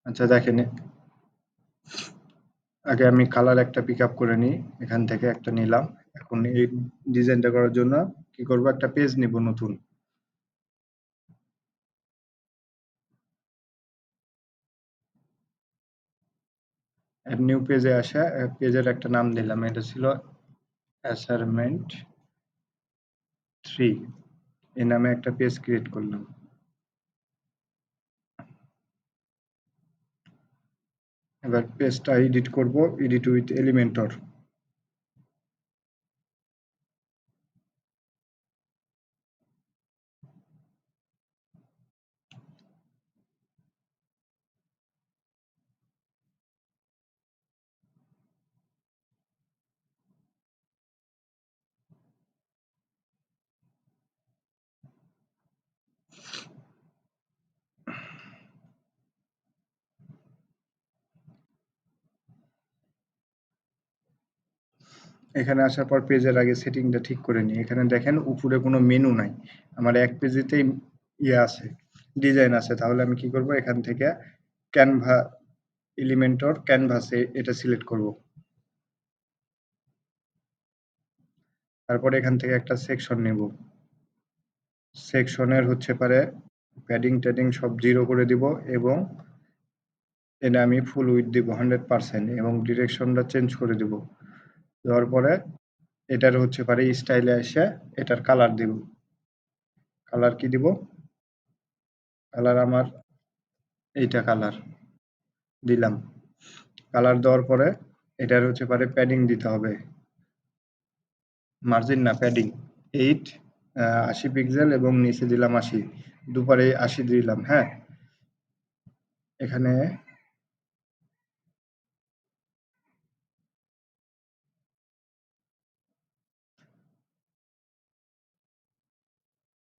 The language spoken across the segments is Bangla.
আচ্ছা দেখেন, আগে আমি কালার একটা পিক আপ করে নিই, এখান থেকে একটা নিলাম। এখন এই ডিজাইনটা করার জন্য কি করব, একটা পেজ নিব নতুন। নিউ পেজে আসা, পেজের একটা নাম দিলাম, এটা ছিল অ্যাসাইনমেন্ট 3। এই নামে একটা পেজ ক্রিয়েট করলাম। এবার পেজটা এডিট করব, এডিট উইথ এলিমেন্টর। এখানে আসার পর পেজের আগে সেটিংটা ঠিক করে নিই। এখানে দেখেন উপরে কোনো মেনু নাই, আমার এক পেজেতেই ইয়ে আছে, ডিজাইন আছে। তাহলে আমি কি করব, এখান থেকে ক্যানভা, এলিমেন্টর ক্যানভাসে এটা সিলেক্ট করব। তারপরে এখান থেকে একটা সেকশন নেব। সেকশনের হচ্ছে পারে প্যাডিং ট্যাডিং সব 0 করে দিব, এবং এটা আমি ফুল উইডথ দিব 100%, এবং ডিরেকশনটা চেঞ্জ করে দিব। দেওয়ার পরে এটার হচ্ছে পারে স্টাইলে এসে এটার কালার দিব। কালার কি দিব, কালার আমার এইটা কালার দিলাম। কালার দেওয়ার পরে এটার হচ্ছে পারে প্যাডিং দিতে হবে, মার্জিন না প্যাডিং 8, 80 পিক্সেল, এবং নিচে দিলাম 80, দুপারে 80 দিলাম। হ্যাঁ, এখানে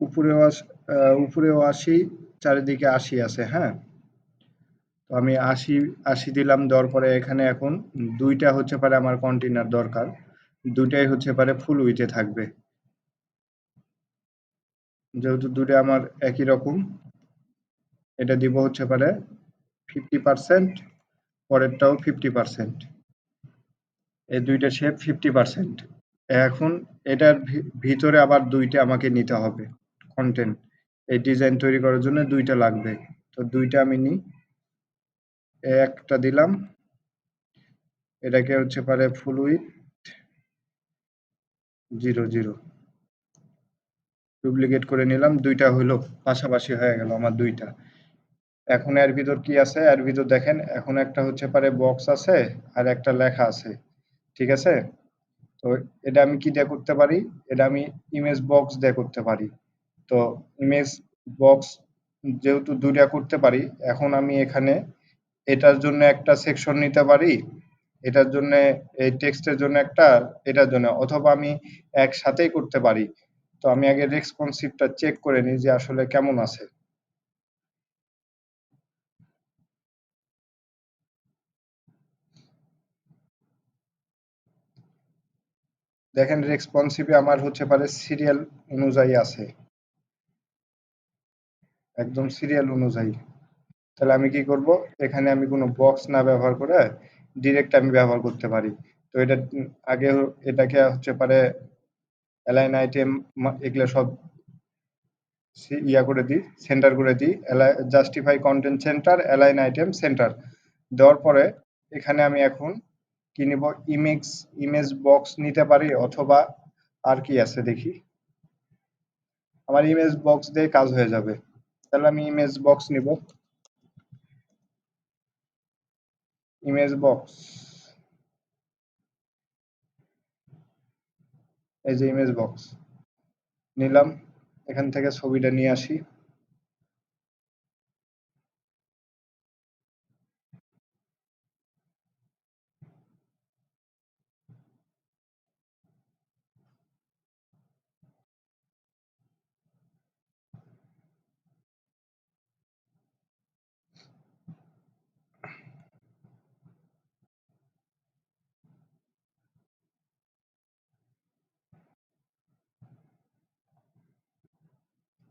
উপরেও উপরেও 80, চারিদিকে 80 আছে। হ্যাঁ, তো আমি 80 দিলাম। দেওয়ার পরে এখানে এখন দুইটা হচ্ছে পারে আমার কন্টেনার দরকার, দুইটাই হচ্ছে পারে ফুল উইথে থাকবে। যেহেতু দুটো আমার একই রকম, এটা দিব হচ্ছে পারে 50%, পরেরটাও 50%। এই দুইটা শেপ 50%। এখন এটার ভিতরে আবার দুইটা আমাকে নিতে হবে কন্টেন্ট। এই ডিজাইন তৈরি করার জন্য দুইটা লাগবে। তো দুইটা আমি নিই, একটা দিলাম, এটাকে হচ্ছে পারে ফুল উইথ 0 0 ডুপ্লিকেট করে নিলাম। দুইটা হইলো, পাশাপাশি হয়ে গেল আমার দুইটা। এখন এর ভিতর কি আছে, এর ভিতর দেখেন এখন একটা হচ্ছে পারে বক্স আছে, আর একটা লেখা আছে। ঠিক আছে, তো এটা আমি কি দিয়ে করতে পারি, এটা আমি ইমেজ বক্স দিয়ে করতে পারি। তো ইমেজ বক্স যেহেতু দুইটা করতে পারি, এখন আমি এখানে এটার জন্য একটা সেকশন নিতে পারি, এটার জন্য এই টেক্সটের জন্য একটা, এটার জন্য, অথবা আমি একসাথেই করতে পারি। তো আমি আগে রেসপন্সিভটা চেক করে নিই যে আসলে কেমন আছে। দেখেন রেসপন্সিভে আমার হচ্ছে পারে সিরিয়াল অনুযায়ী আছে, একদম সিরিয়াল অনুযায়ী। তাহলে আমি কি করব, এখানে আমি কোনো বক্স না ব্যবহার করে ডিরেক্ট আমি ব্যবহার করতে পারি। তো এটা আগে এটাকে হচ্ছে পারে অ্যালাইন আইটেম, এগুলো সব ইয়া করে দিই, সেন্টার করে দিই। Justify content centre, align item centre দেওয়ার পরে এখানে আমি এখন কি নিব, ইমেজ, ইমেজ বক্স নিতে পারি, অথবা আর কি আছে দেখি, আমার ইমেজ বক্স দিয়ে কাজ হয়ে যাবে। তাহলে আমি ইমেজ বক্স নিব, ইমেজ বক্স, এই যে ইমেজ বক্স নিলাম। এখান থেকে ছবিটা নিয়ে আসি,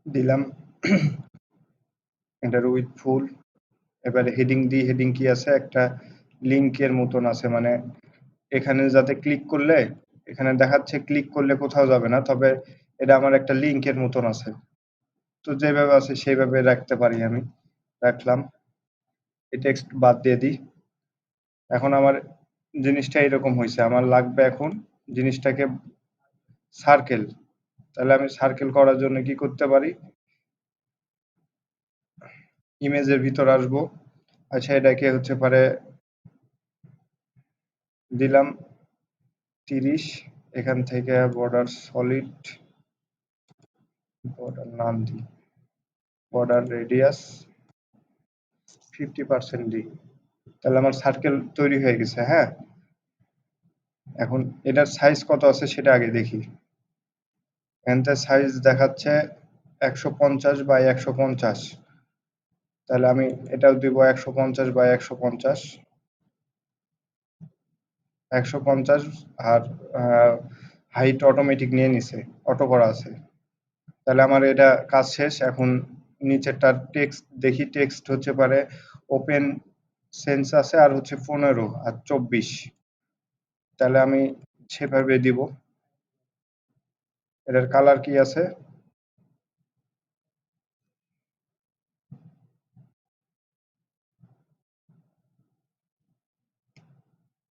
দিলাম এটার উইথ ফুল, এবারে হেডিং দিই, হেডিং কি আছে, একটা লিঙ্কের মতন আছে, মানে এখানে যাতে ক্লিক করলে, এখানে দেখাচ্ছে ক্লিক করলে কোথাও যাবে না, তবে এটা আমার একটা লিঙ্কের মতন আছে। তো যেভাবে আছে সেইভাবে রাখতে পারি আমি, রাখলাম। এই টেক্সট বাদ দিয়ে দিই। এখন আমার জিনিসটা এরকম হয়েছে, আমার লাগবে এখন জিনিসটাকে সার্কেল। তাহলে আমি সার্কেল করার জন্য কি করতে পারি, ইমেজের ভিতর আসবো। আচ্ছা, এটাকে হচ্ছে পারে দিলাম 30, এখান থেকে বর্ডার সলিড, বর্ডার নাম দিই, বর্ডার রেডিয়াস 50% দিই। তাহলে আমার সার্কেল তৈরি হয়ে গেছে। হ্যাঁ, এখন এটার সাইজ কত আছে সেটা আগে দেখি। এখানতে সাইজ দেখাচ্ছে 150 বাই 150। তাহলে আমি এটাও দিব 150 বাই 150, 150। আর হাইট অটোমেটিক নিয়ে নিছে, অটো করা আছে। তাহলে আমার এটা কাজ শেষ। এখন নিচেরটার টেক্সট দেখি, টেক্সট হচ্ছে পারে ওপেন সেন্স আছে, আর হচ্ছে 15 আর 24। তাহলে আমি সেভাবে দিব। এটার কালার কি আছে,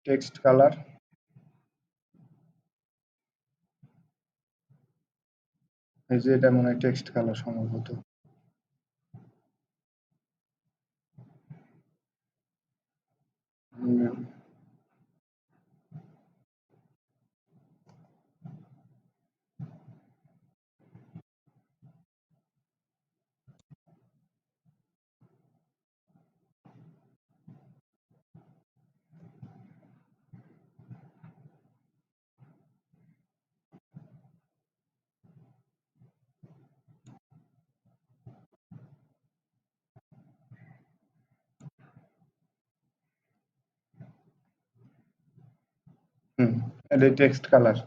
টেক্সট কালার, এই যে এটা মনে হয় টেক্সট কালার সম্ভবত। হুম, এটা টেক্সট কালার।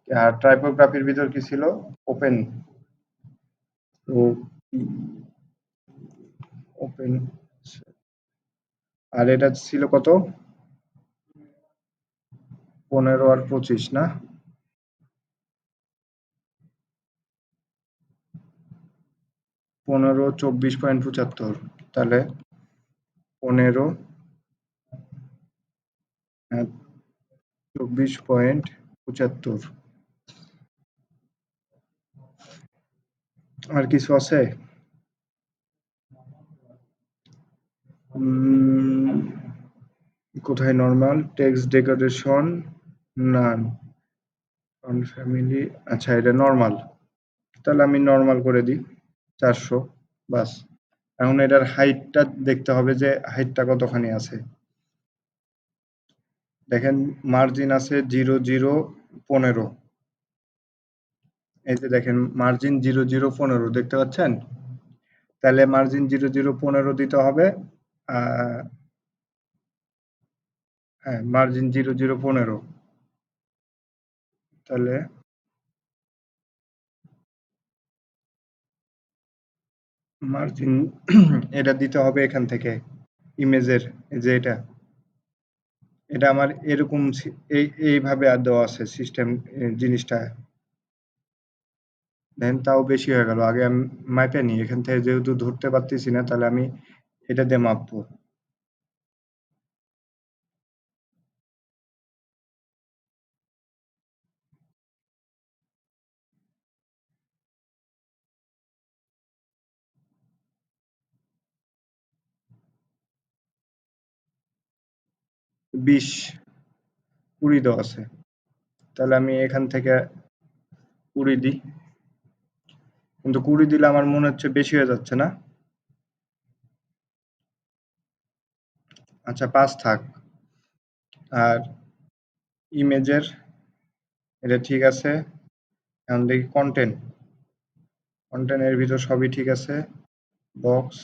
আর টাইপোগ্রাফির ভিতর কি ছিল, ওপেন, ও ওপেন। আর এটা ছিল কত, 15 আর 25 না, 15 24.75। তাহলে 15, 24.75। আর কিছু আছে, কোথায় নরমাল টেক্সট ডেকোরেশন, নান, ফ্যামিলি। আচ্ছা, এটা নরমাল। তাহলে আমি নরমাল করে দিই 400, বাস। এখন এটার হাইটটা দেখতে হবে যে হাইটটা কতখানি আছে। দেখেন মার্জিন আছে 0015। এই যে দেখেন মার্জিন 0015 দেখতে পাচ্ছেন। তাহলে মার্জিন 0015 দিতে হবে। হ্যাঁ, মার্জিন 0015। তাহলে মার্জিন এটা দিতে হবে এখান থেকে ইমেজের, যে এটা আমার এরকম এইভাবে আর দেওয়া আছে সিস্টেম জিনিসটা। দেন তাও বেশি হয়ে গেল, আগে আমি মাপে নিই। এখান থেকে যেহেতু ধরতে পারতেছি না, তাহলে আমি এটা দিয়ে মাপবো। বিশ, 20 দেওয়া আছে। তাহলে আমি এখান থেকে 20 দিই। কিন্তু 20 দিলে আমার মনে হচ্ছে বেশি হয়ে যাচ্ছে না। আচ্ছা, 5 থাক। আর ইমেজের এটা ঠিক আছে। এখন দেখি কন্টেন্ট, কন্টেন্টের ভিতর সবই ঠিক আছে। Box,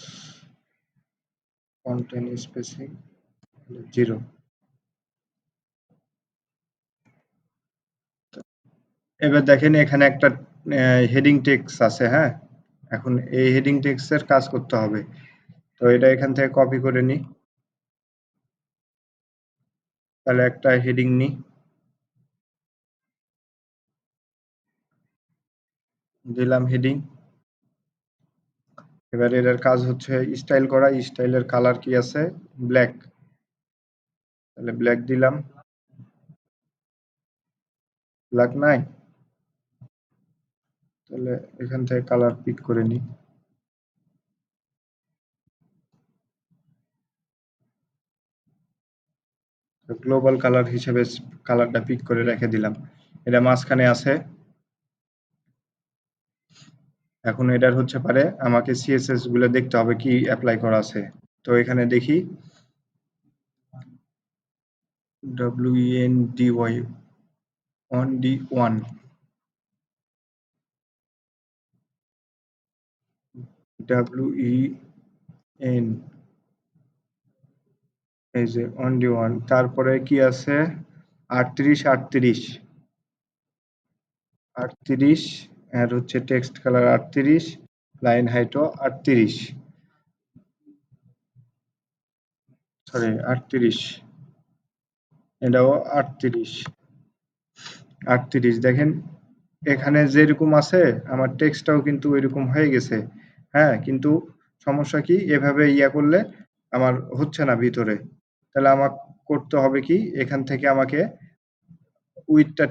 content spacing 0। এবার দেখেন এখানে একটা হেডিং টেক্সট আছে। হ্যাঁ, এখন এই হেডিং টেক্সটের কাজ করতে হবে। তো এটা এখান থেকে কপি করে নিই। তাহলে একটা হেডিং নিই, দিলাম হেডিং। এবার এটার কাজ হচ্ছে স্টাইল করা। স্টাইলের কালার কি আছে? ব্ল্যাক। তাহলে ব্ল্যাক দিলাম। ব্ল্যাক নাই, তাহলে এখান থেকে কালার পিক করে নিই। গ্লোবাল কালার হিসেবে কালারটা পিক করে রেখে দিলাম। এটা মাঝখানে আছে। এখন এটার হচ্ছে পারে আমাকে সিএসএস গুলো দেখতে হবে কি অ্যাপ্লাই করা আছে। তো এখানে দেখি WENDY on D one, WEN, এই যে অন ডি ওয়ান। তারপরে কি আছে? 38 38 38, আর হচ্ছে টেক্সট কালার 38, লাইন হাইটও 38, সরি 38, এটাও 38 38। দেখেন এখানে যেরকম আছে আমার টেক্সটটাও কিন্তু ওইরকম হয়ে গেছে। হ্যাঁ, কিন্তু সমস্যা কি? এভাবে ইয়া করলে আমার হচ্ছে না ভিতরে। তাহলে আমার করতে হবে কি? এখান থেকে আমাকে উইডথটা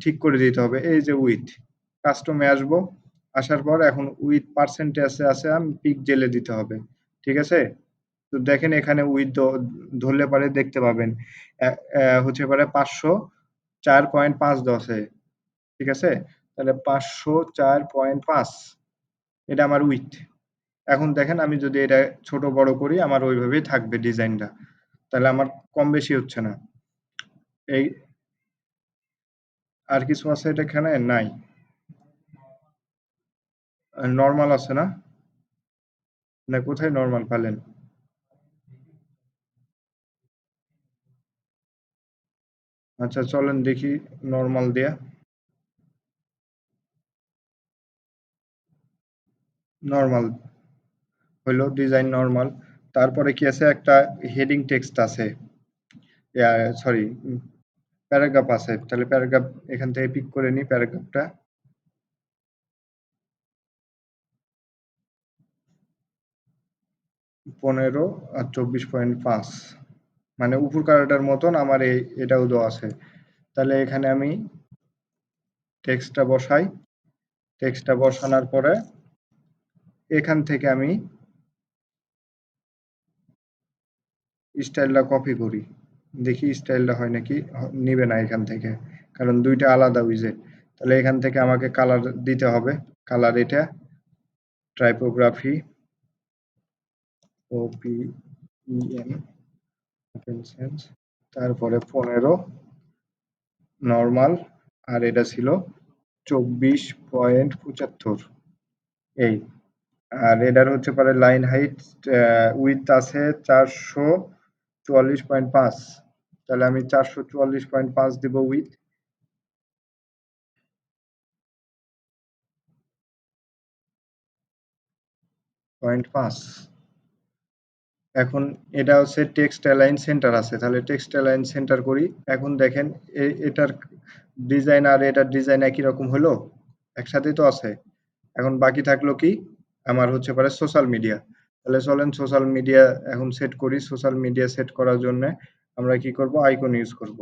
ঠিক করে দিতে হবে। এই যে উইডথ, কাস্টমে আসবো। আসার পর এখন উইথ পার্সেন্টেজ আছে, আমি পিক্সেলে দিতে হবে। ঠিক আছে? তো দেখেন এখানে উইথ ধরলে পারে দেখতে পাবেন হচ্ছে পারে 504.5 আছে। ঠিক আছে? তাহলে 504.5 এটা আমার উইথ। এখন দেখেন আমি যদি এটা ছোট বড় করি আমার ওইভাবেই থাকবে ডিজাইনটা। তাহলে আমার কম বেশি হচ্ছে না। এই আর কিছু আছে এটা এখানে? নাই। নরমাল আছে না? না, কোথায় নরমাল পেলেন? আচ্ছা চলেন দেখি নরমাল দিয়া। নরমাল হইলো ডিজাইন নরমাল। তারপরে কি আছে? একটা হেডিং টেক্সট আছে, সরি প্যারাগ্রাফ আছে। তাহলে প্যারাগ্রাফ এখান থেকে পিক করে নিই প্যারাগ্রাফটা। 15 আর 24.5, মানে উপর কারাটার মতন আমার এটাও দেওয়া আছে। তাহলে এখানে আমি টেক্সটটা বসাই। টেক্সটটা বসানোর পরে এখান থেকে আমি স্টাইলটা কপি করি। দেখি স্টাইলটা হয় নাকি। নিবে না এখান থেকে, কারণ দুইটা আলাদা উইজেট। তাহলে এখান থেকে আমাকে কালার দিতে হবে। কালার এটা টাইপোগ্রাফি, OPEN, ওপেন সেন্স, তারপরে 15 নরমাল, আর এটা ছিল 24.75, এই। আর এটার হচ্ছে পরে লাইন হাইট উইথ আছে 444.5। তাহলে আমি 444.5 দিব উইথ। 0.5। এখন এটা হচ্ছে টেক্সট অ্যালাইন সেন্টার আছে, তাহলে টেক্সট অ্যালাইন সেন্টার করি। এখন দেখেন এটার ডিজাইন আর এটার ডিজাইন একই রকম হলো, একসাথেই তো আছে। এখন বাকি থাকলো কি? আমার হচ্ছে পারে সোশ্যাল মিডিয়া। তাহলে চলেন সোশ্যাল মিডিয়া এখন সেট করি। সোশ্যাল মিডিয়া সেট করার জন্য আমরা কি করব? আইকন ইউজ করব।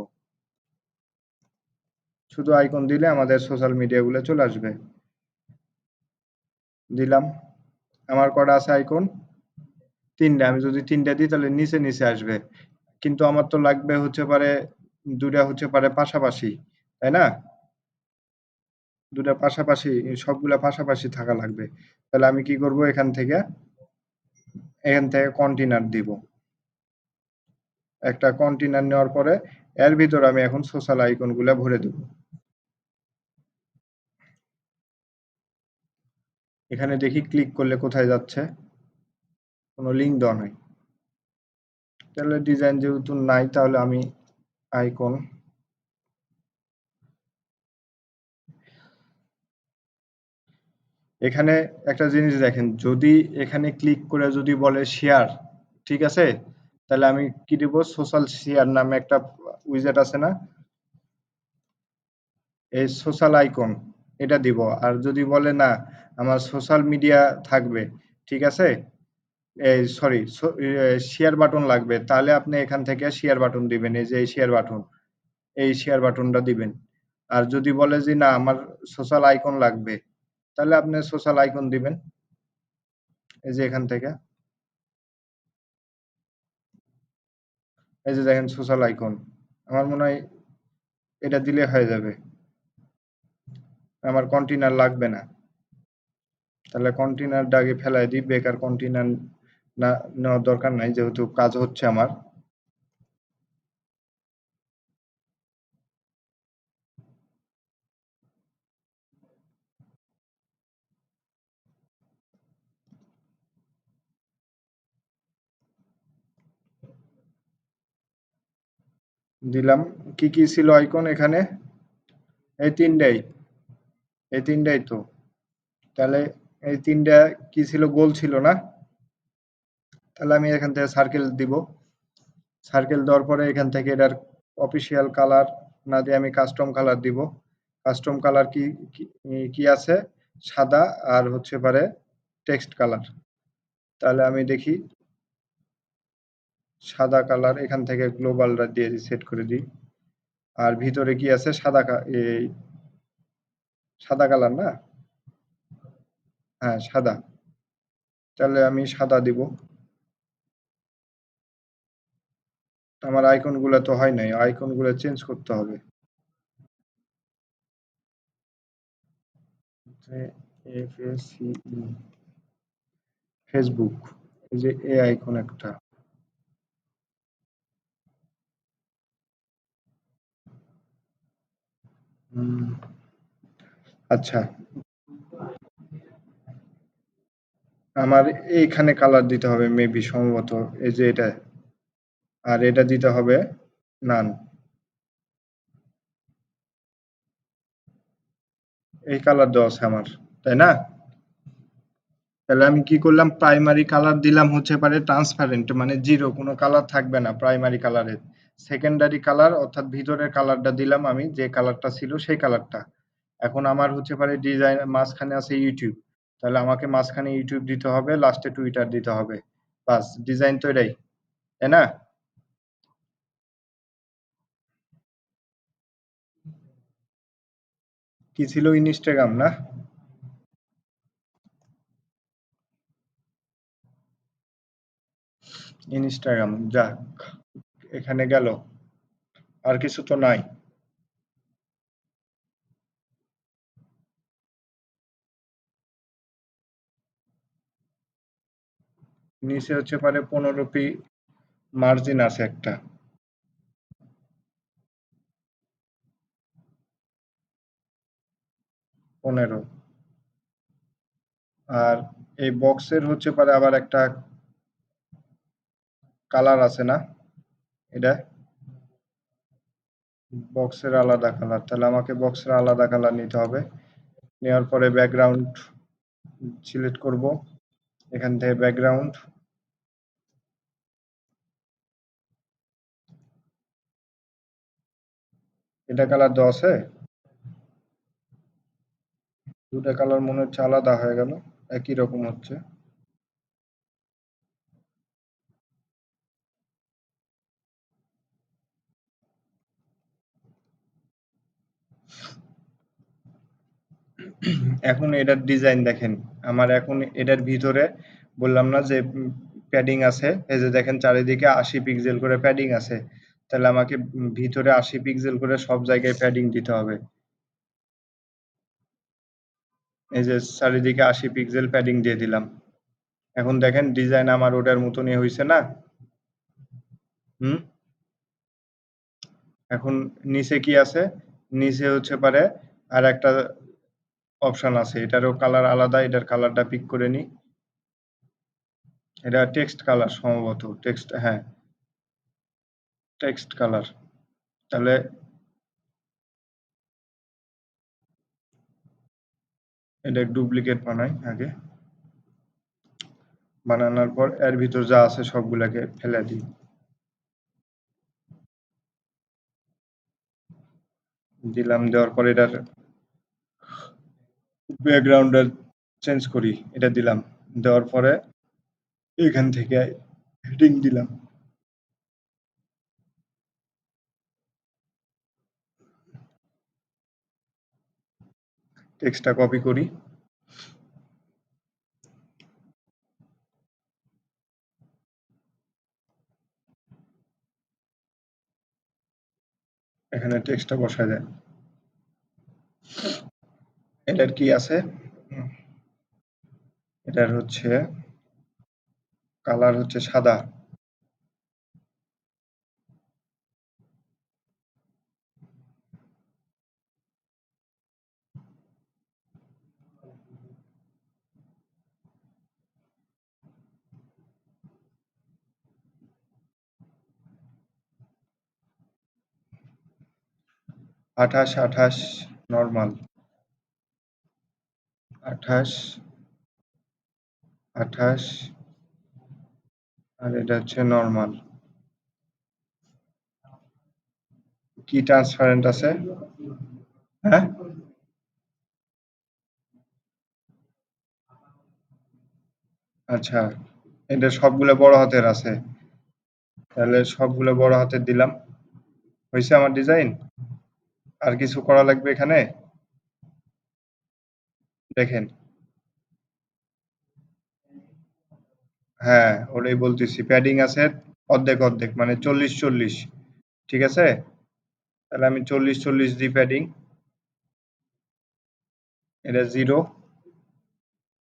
শুধু আইকন দিলে আমাদের সোশ্যাল মিডিয়া গুলো চলে আসবে। দিলাম। আমার কটা আছে আইকন? 3টা। আমি যদি 3টা দিই তাহলে নিচে নিচে আসবে, কিন্তু আমার তো লাগবে হচ্ছে পারে দুটা হচ্ছে পারে পাশাপাশি, তাই না? দুটা পাশাপাশি, সবগুলা পাশাপাশি থাকা লাগবে। তাহলে আমি কি করব? এখান থেকে কন্টেনার দিব। একটা কন্টেনার নেওয়ার পরে এর ভিতর আমি এখন সোশ্যাল আইকন গুলা ভরে দেব। এখানে দেখি ক্লিক করলে কোথায় যাচ্ছে? কোনো লিঙ্ক দেওয়া নাই। তাহলে ডিজাইন যেহেতু নাই, তাহলে আমি আইকন, এখানে একটা জিনিস দেখেন, যদি এখানে ক্লিক করে যদি বলে শেয়ার, ঠিক আছে? তাহলে আমি কি দিব? সোশ্যাল শেয়ার নামে একটা উইজেট আছে না? এই সোশ্যাল আইকন এটা দিব। আর যদি বলে না আমার সোশ্যাল মিডিয়া থাকবে, ঠিক আছে? এই সরি, শেয়ার বাটন লাগবে, তাহলে আপনি এখান থেকে শেয়ার বাটন দিবেন। এই যে এই শেয়ার বাটন, এই শেয়ার বাটনটা দিবেন। আর যদি বলে যে না আমার সোশ্যাল আইকন লাগবে, তাহলে আপনি সোশ্যাল আইকন দিবেন। এই যে এখান থেকে, এই যে দেখেন সোশ্যাল আইকন। আমার মনে হয় এটা দিলে হয়ে যাবে। আমার কন্টেইনার লাগবে না। তাহলে কন্টেইনারটা আগে ফেলায় দিই। বেকার কন্টেইনার না নেওয়ার দরকার নাই, যেহেতু কাজ হচ্ছে আমার। দিলাম। কি কি ছিল আইকন এখানে? এই তিনটাই, এই তিনটাই তো। তাহলে এই তিনটা কি ছিল? গোল ছিল না? তাহলে আমি এখান থেকে সার্কেল দিব। সার্কেল দেওয়ার পরে এখান থেকে এটার অফিসিয়াল কালার না দিয়ে আমি কাস্টম কালার দিব। কাস্টম কালার কি কি কি আছে? সাদা আর হচ্ছে পারে টেক্সট কালার। তাহলে আমি দেখি সাদা কালার, এখান থেকে গ্লোবালটা দিয়ে সেট করে দিই। আর ভিতরে কি আছে? এই সাদা কালার না? হ্যাঁ, সাদা। তাহলে আমি সাদা দিব। আমার আইকন গুলা তো হয় নাই, আইকন গুলো চেঞ্জ করতে হবে। FACE, ফেসবুক, এই যে এ আইকন একটা। হুম, আচ্ছা, আমার এইখানে কালার দিতে হবে মেবি, সম্ভবত এই যে এটা। আর এটা দিতে হবে নান। এই কালার দেওয়া আছে আমার, তাই না? তাহলে আমি কি করলাম? প্রাইমারি কালার দিলাম হচ্ছে পারে ট্রান্সপারেন্ট, মানে জিরো, কোনো কালার থাকবে না প্রাইমারি কালারের। সেকেন্ডারি কালার অর্থাৎ ভিতরের কালারটা দিলাম আমি, যে কালারটা ছিল সেই কালারটা। এখন আমার হচ্ছে পারে ডিজাইন মাঝখানে আছে ইউটিউব, তাহলে আমাকে মাঝখানে ইউটিউব দিতে হবে, লাস্টে টুইটার দিতে হবে। বাস, ডিজাইন তো এটাই, তাই না? কি ছিল? ইনস্টাগ্রাম না? ইনস্টাগ্রাম, যাক, এখানে গেল। আর কিছু তো নাই। নিচে হচ্ছে পারে 15 মার্জিন আছে একটা। 15। আর এই বক্সের হচ্ছে পারে আবার একটা কালার আছে না? এটা বক্সের আলাদা কালার, তাহলে আমাকে বক্সের আলাদা কালার নিতে হবে। নেওয়ার পরে ব্যাকগ্রাউন্ড সিলেক্ট করব, এখান থেকে ব্যাকগ্রাউন্ড। এটা কালার দেওয়া আছে? দুটা কালার মনে হচ্ছে আলাদা হয়ে গেল, একই রকম হচ্ছে। এখন এটার ডিজাইন দেখেন। আমার এখন এটার ভিতরে বললাম না যে প্যাডিং আছে, এই যে দেখেন চারিদিকে 80 পিক্সেল করে প্যাডিং আছে। তাহলে আমাকে ভিতরে 80 পিক্সেল করে সব জায়গায় প্যাডিং দিতে হবে। এই যে চারিদিকে 80 পিক্সেল প্যাডিং দিয়ে দিলাম। এখন দেখেন ডিজাইন আমার ওটার মতনই হয়েছে না? হুম। এখন নিচে কি আছে? নিচে হচ্ছে পারে আর একটা অপশন আছে, এটারও কালার আলাদা, এটার কালারটা পিক করে নি। এটা টেক্সট কালার সম্ভবত, টেক্সট, হ্যাঁ, টেক্সট কালার। তাহলে এটা ডুপ্লিকেট বানাই আগে, বানানোর পর এর ভিতর যা আছে সবগুলাকে ফেলে দিই, দিলাম। দেওয়ার পর এটার ব্যাকগ্রাউন্ডটা চেঞ্জ করি, এটা দিলাম। দেওয়ার পরে এখান থেকে হেডিং দিলাম, টেক্সটটা কপি করি, এখানে টেক্সটটা বসায় দেয়। এটার কি আছে, এটার হচ্ছে কালার হচ্ছে সাদা, আঠাশ আঠাশ নর্মাল, আঠাশ আঠাশ, আর এটা হচ্ছে নর্মাল। কি ট্রান্সপারেন্ট আছে? হ্যাঁ, আচ্ছা, এটা সবগুলো বড় হাতের আছে, তাহলে সবগুলো বড় হাতের দিলাম। হয়েছে আমার ডিজাইন। আর কিছু করা লাগবে এখানে? দেখেন, হ্যাঁ ওটাই বলতেছি, প্যাডিং আছে অর্ধেক অর্ধেক, মানে 40-40, ঠিক আছে। তাহলে আমি 40-40 দিই প্যাডিং, এটা 0,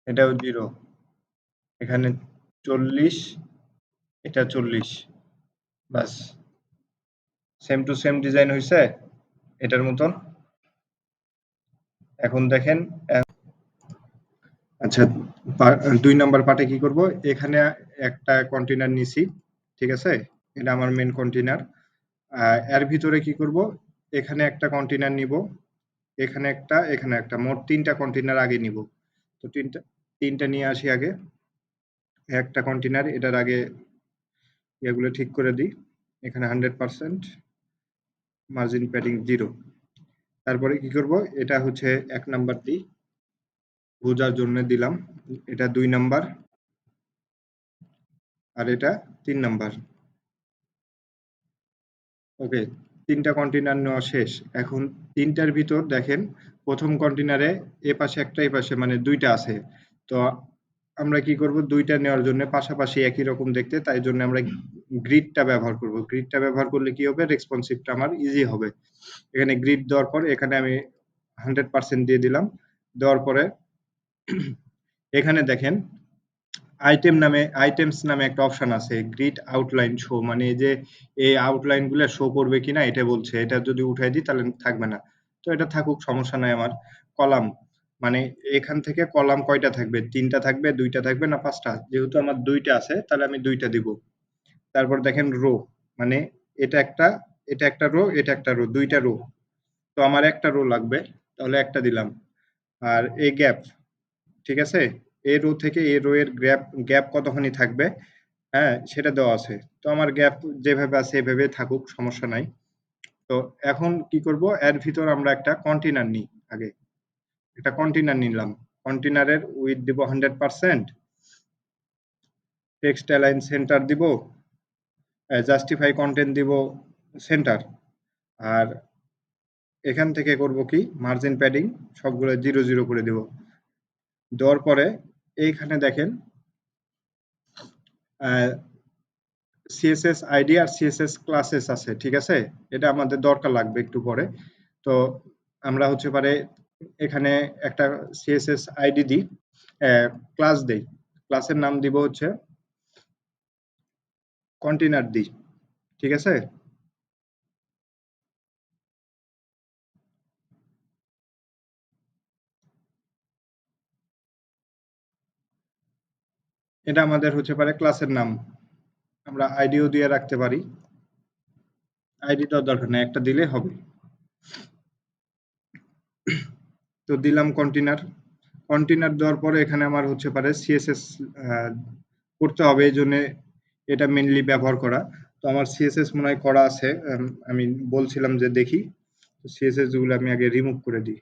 এটাও 0, এখানে 40, এটা 40, বাস, সেম টু সেম ডিজাইন হয়েছে এটার মতন। এখন দেখেন, আচ্ছা, 2 নাম্বার পার্টে কি করব, এখানে একটা কন্টেইনার নিছি, ঠিক আছে, এটা আমার মেন কন্টেইনার। এর ভিতরে কি করব, এখানে একটা কন্টেইনার নিব, এখানে একটা, এখানে একটা, মোট 3টা কন্টেইনার আগে নিব। তো তিনটা নিয়ে আসি আগে, একটা কন্টেইনার, এটার আগে এগুলো ঠিক করে দিই, এখানে 100%, মার্জিন প্যাডিং 0। তারপরে কি করব, এটা হচ্ছে 1 নাম্বার দিই, বোঝার জন্য দিলাম, এটা 2 নাম্বার, আর এটা 3 নাম্বার। ওকে, 3টা কন্টেইনার নেওয়া শেষ। এখন 3টার ভিতর দেখেন, প্রথম কন্টেইনারে এ পাশে একটা, এ পাশে মানে 2টা আছে। তো আমরা কি করব, 2টা নেওয়ার জন্য পাশাপাশি একই রকম দেখতে, তাই জন্য আমরা গ্রিডটা ব্যবহার করব। গ্রিডটা ব্যবহার করলে কি হবে, রেসপন্সিভটা আমার ইজি হবে। এখানে গ্রিড দেওয়ার পর এখানে আমি 100% দিয়ে দিলাম। দেওয়ার পরে এখানে দেখেন, আইটেমস নামে একটা অপশন আছে, গ্রিড আউটলাইন শো, মানে এই যে এই আউটলাইন গুলো শো করবে কিনা এটা বলছে, এটা যদি উঠাই দিই তাহলে থাকবে না। তো এটা থাকুক, সমস্যা নাই আমার। কলাম, মানে এখান থেকে কলাম কয়টা থাকবে, 3টা থাকবে, 2টা থাকবে না 5টা, যেহেতু আমার 2টা আছে তাহলে আমি 2টা দিব। তারপর দেখেন রো, মানে এটা একটা, এটা একটা রো, এটা একটা রো, 2টা রো। তো আমার একটা রো লাগবে, তাহলে একটা দিলাম। আর এই গ্যাপ, ঠিক আছে, এই রো থেকে এই রো এর গ্যাপ গ্যাপ কতখানি থাকবে, হ্যাঁ সেটা দেওয়া আছে। তো আমার গ্যাপ যেভাবে আছে এভাবে থাকুক, সমস্যা নাই। তো এখন কি করব, এর ভিতর আমরা একটা কন্টেইনার নিই আগে, একটা কন্টেইনার নিলাম। কন্টেইনারের উইথ দিব 100%, টেক্সট অ্যালাইন সেন্টার দিব, জাস্টিফাই কন্টেন্ট দিব সেন্টার, আর এখান থেকে করব কি, মার্জিন প্যাডিং সবগুলো 0 0 করে দেব। দেওয়ার পরে এইখানে দেখেন সিএসএস আইডি আর সিএসএস ক্লাসেস আছে, ঠিক আছে, এটা আমাদের দরকার লাগবে একটু পরে। তো আমরা হচ্ছে পারে এখানে একটা সিএসএস আইডি দিই, ক্লাস দেই, ক্লাসের নাম দিব হচ্ছে কন্টেইনার দিই, ঠিক আছে। এটা আমাদের হচ্ছে পারে ক্লাসের নাম, আমরা আইডিও দিয়ে রাখতে পারি, আইডি দেওয়ার দরকার নেই, একটা দিলে হবে। তো দিলাম কন্টেইনার, কন্টেইনার দেওয়ার পরে এখানে আমার হচ্ছে পারে সিএসএস করতে হবে, এই জন্য এটা মেনলি ব্যবহার করা। তো আমার সিএসএস মনে হয় করা আছে, আমি বলছিলাম যে দেখি সিএসএস গুলো আমি আগে রিমুভ করে দিই।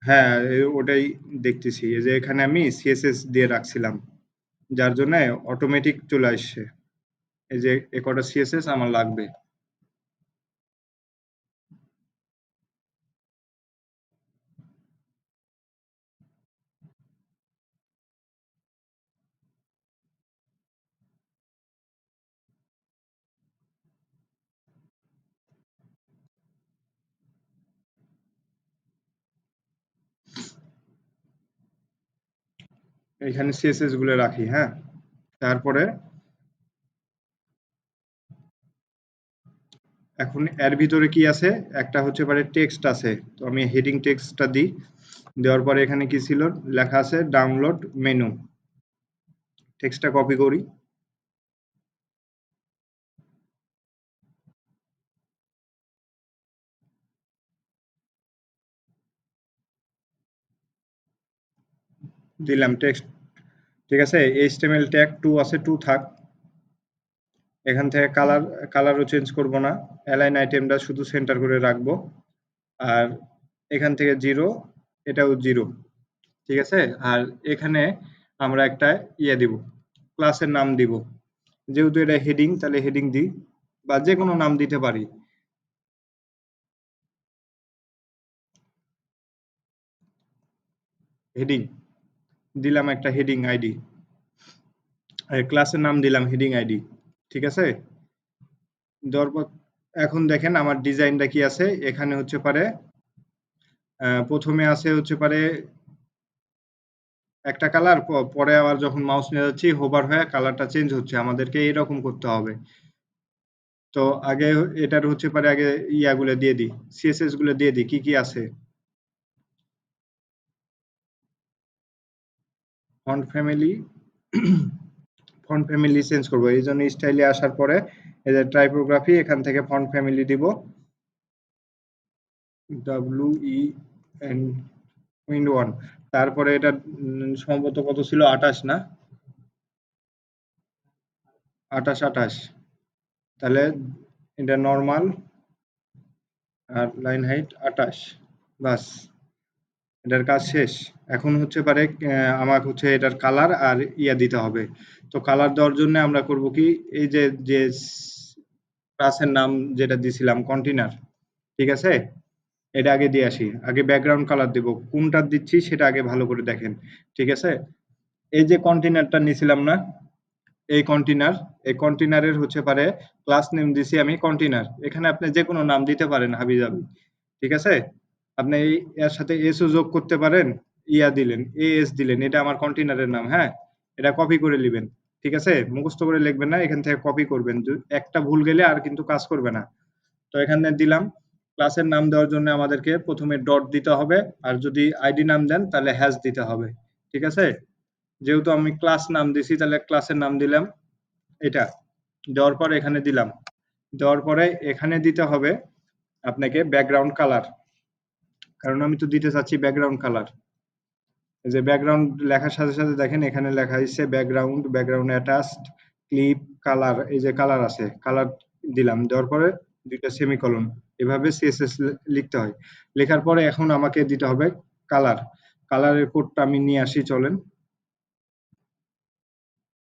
হ্যাঁ, ওটাই দেখতেছি, এই যে এখানে আমি সিএসএস দিয়ে রাখছিলাম, যার জন্য অটোমেটিক চলে আসছে। এই যে এ কটা সিএসএস আমার লাগবে। এখানে সিএসএস গুলো রাখি, হ্যাঁ। তারপরে এখন এর ভিতরে কি আছে, একটা হচ্ছে পারে টেক্সট আছে, তো আমি হেডিং টেক্সটটা দিই। দেওয়ার পরে এখানে কি ছিল, লেখা আছে ডাউনলোড মেনু। টেক্সটটা কপি করি, দিলাম টেক্সট। ঠিক আছে, এইচটিএমএল ট্যাগ 2 আছে, 2 থাক। এখান থেকে কালারও চেঞ্জ করব না, অ্যালাইন আইটেমটা শুধু সেন্টার করে রাখবো। আর এখান থেকে 0, এটাও 0। ঠিক আছে, আর এখানে আমরা একটা দিব, ক্লাসের নাম দিব। যেহেতু এটা হেডিং, তাহলে হেডিং দিই, বা যে কোনো নাম দিতে পারি। হেডিং দিলাম, একটা হেডিং আইডি, ক্লাসের নাম দিলাম হেডিং আইডি। ঠিক আছে, দেওয়ার পর এখন দেখেন আমার ডিজাইনটা কি আছে। এখানে হচ্ছে পারে প্রথমে আছে হচ্ছে পারে একটা কালার, পরে আবার যখন মাউস নিয়ে যাচ্ছি হোভার হয়ে কালারটা চেঞ্জ হচ্ছে, আমাদেরকে এরকম করতে হবে। তো আগে এটার হচ্ছে পারে আগে ইয়াগুলো দিয়ে দিই, সিএসএস গুলো দিয়ে দিই, কি কি আছে। Font family, font family change করবো, এই জন্য স্টাইলে আসার পরে এই যে টাইপোগ্রাফি, এখান থেকে ফন্ট ফ্যামিলি দিব WEN1। তারপরে এটা সম্ভবত কত ছিল, 28 না, 28। তাহলে এটা নরমাল, আর লাইন হাইট 28। বাস, এটার কাজ শেষ। এখন হচ্ছে পারে আমাকে হচ্ছে এটার কালার আর ইয়া দিতে হবে। তো কালার দেওয়ার জন্য আমরা করব কি, এই যে যে ক্লাসের নাম যেটা দিছিলাম কন্টেইনার, ঠিক আছে, এটা আগে দিয়ে আসি। আগে ব্যাকগ্রাউন্ড কালার দেব, কোনটা দিচ্ছি সেটা আগে ভালো করে দেখেন। ঠিক আছে, এই যে কন্টেইনারটা নিছিলাম না, এই কন্টেইনার, এই কন্টেইনারের হচ্ছে পারে ক্লাস নেম দিছি আমি কন্টেইনার। এখানে আপনি যে কোনো নাম দিতে পারেন হাবিজাবি। ঠিক আছে, আপনি এর সাথে এসও যোগ করতে পারেন, ইয়া দিলেন, এএস দিলেন, এটা আমার কন্টেইনারের নাম, হ্যাঁ। এটা কপি করে নেবেন। ঠিক আছে, মুখস্থ করে লিখবেন না, এখান থেকে কপি করবেন, একটা ভুল গেলে আর কিন্তু কাজ করবে না। তো এখানে দিলাম। ক্লাসের নাম দেওয়ার জন্য আমাদেরকে প্রথমে ডট দিতে হবে, আর যদি আইডি নাম দেন তাহলে হ্যাশ দিতে হবে। ঠিক আছে, যেহেতু আমি ক্লাস নাম দিছি তাহলে ক্লাসের নাম দিলাম এটা। দেওয়ার পরে এখানে দিলাম, দেওয়ার পরে এখানে দিতে হবে আপনাকে ব্যাকগ্রাউন্ড কালার, কারণ আমি তো দিতে চাচ্ছি ব্যাকগ্রাউন্ড কালার। এই যে ব্যাকগ্রাউন্ড লেখার সাথে সাথে দেখেন এখানে লেখা হয়েছে background, background attached, clip, colour, এই যে কালার আছে, কালার দিলাম। দেওয়ার পরে দুইটা সেমিকলন, এভাবে সিএসএস লিখতে হয়। লেখার পরে এখন আমাকে দিতে হবে কালার। কালারের কোডটা আমি নিয়ে আসি, চলেন।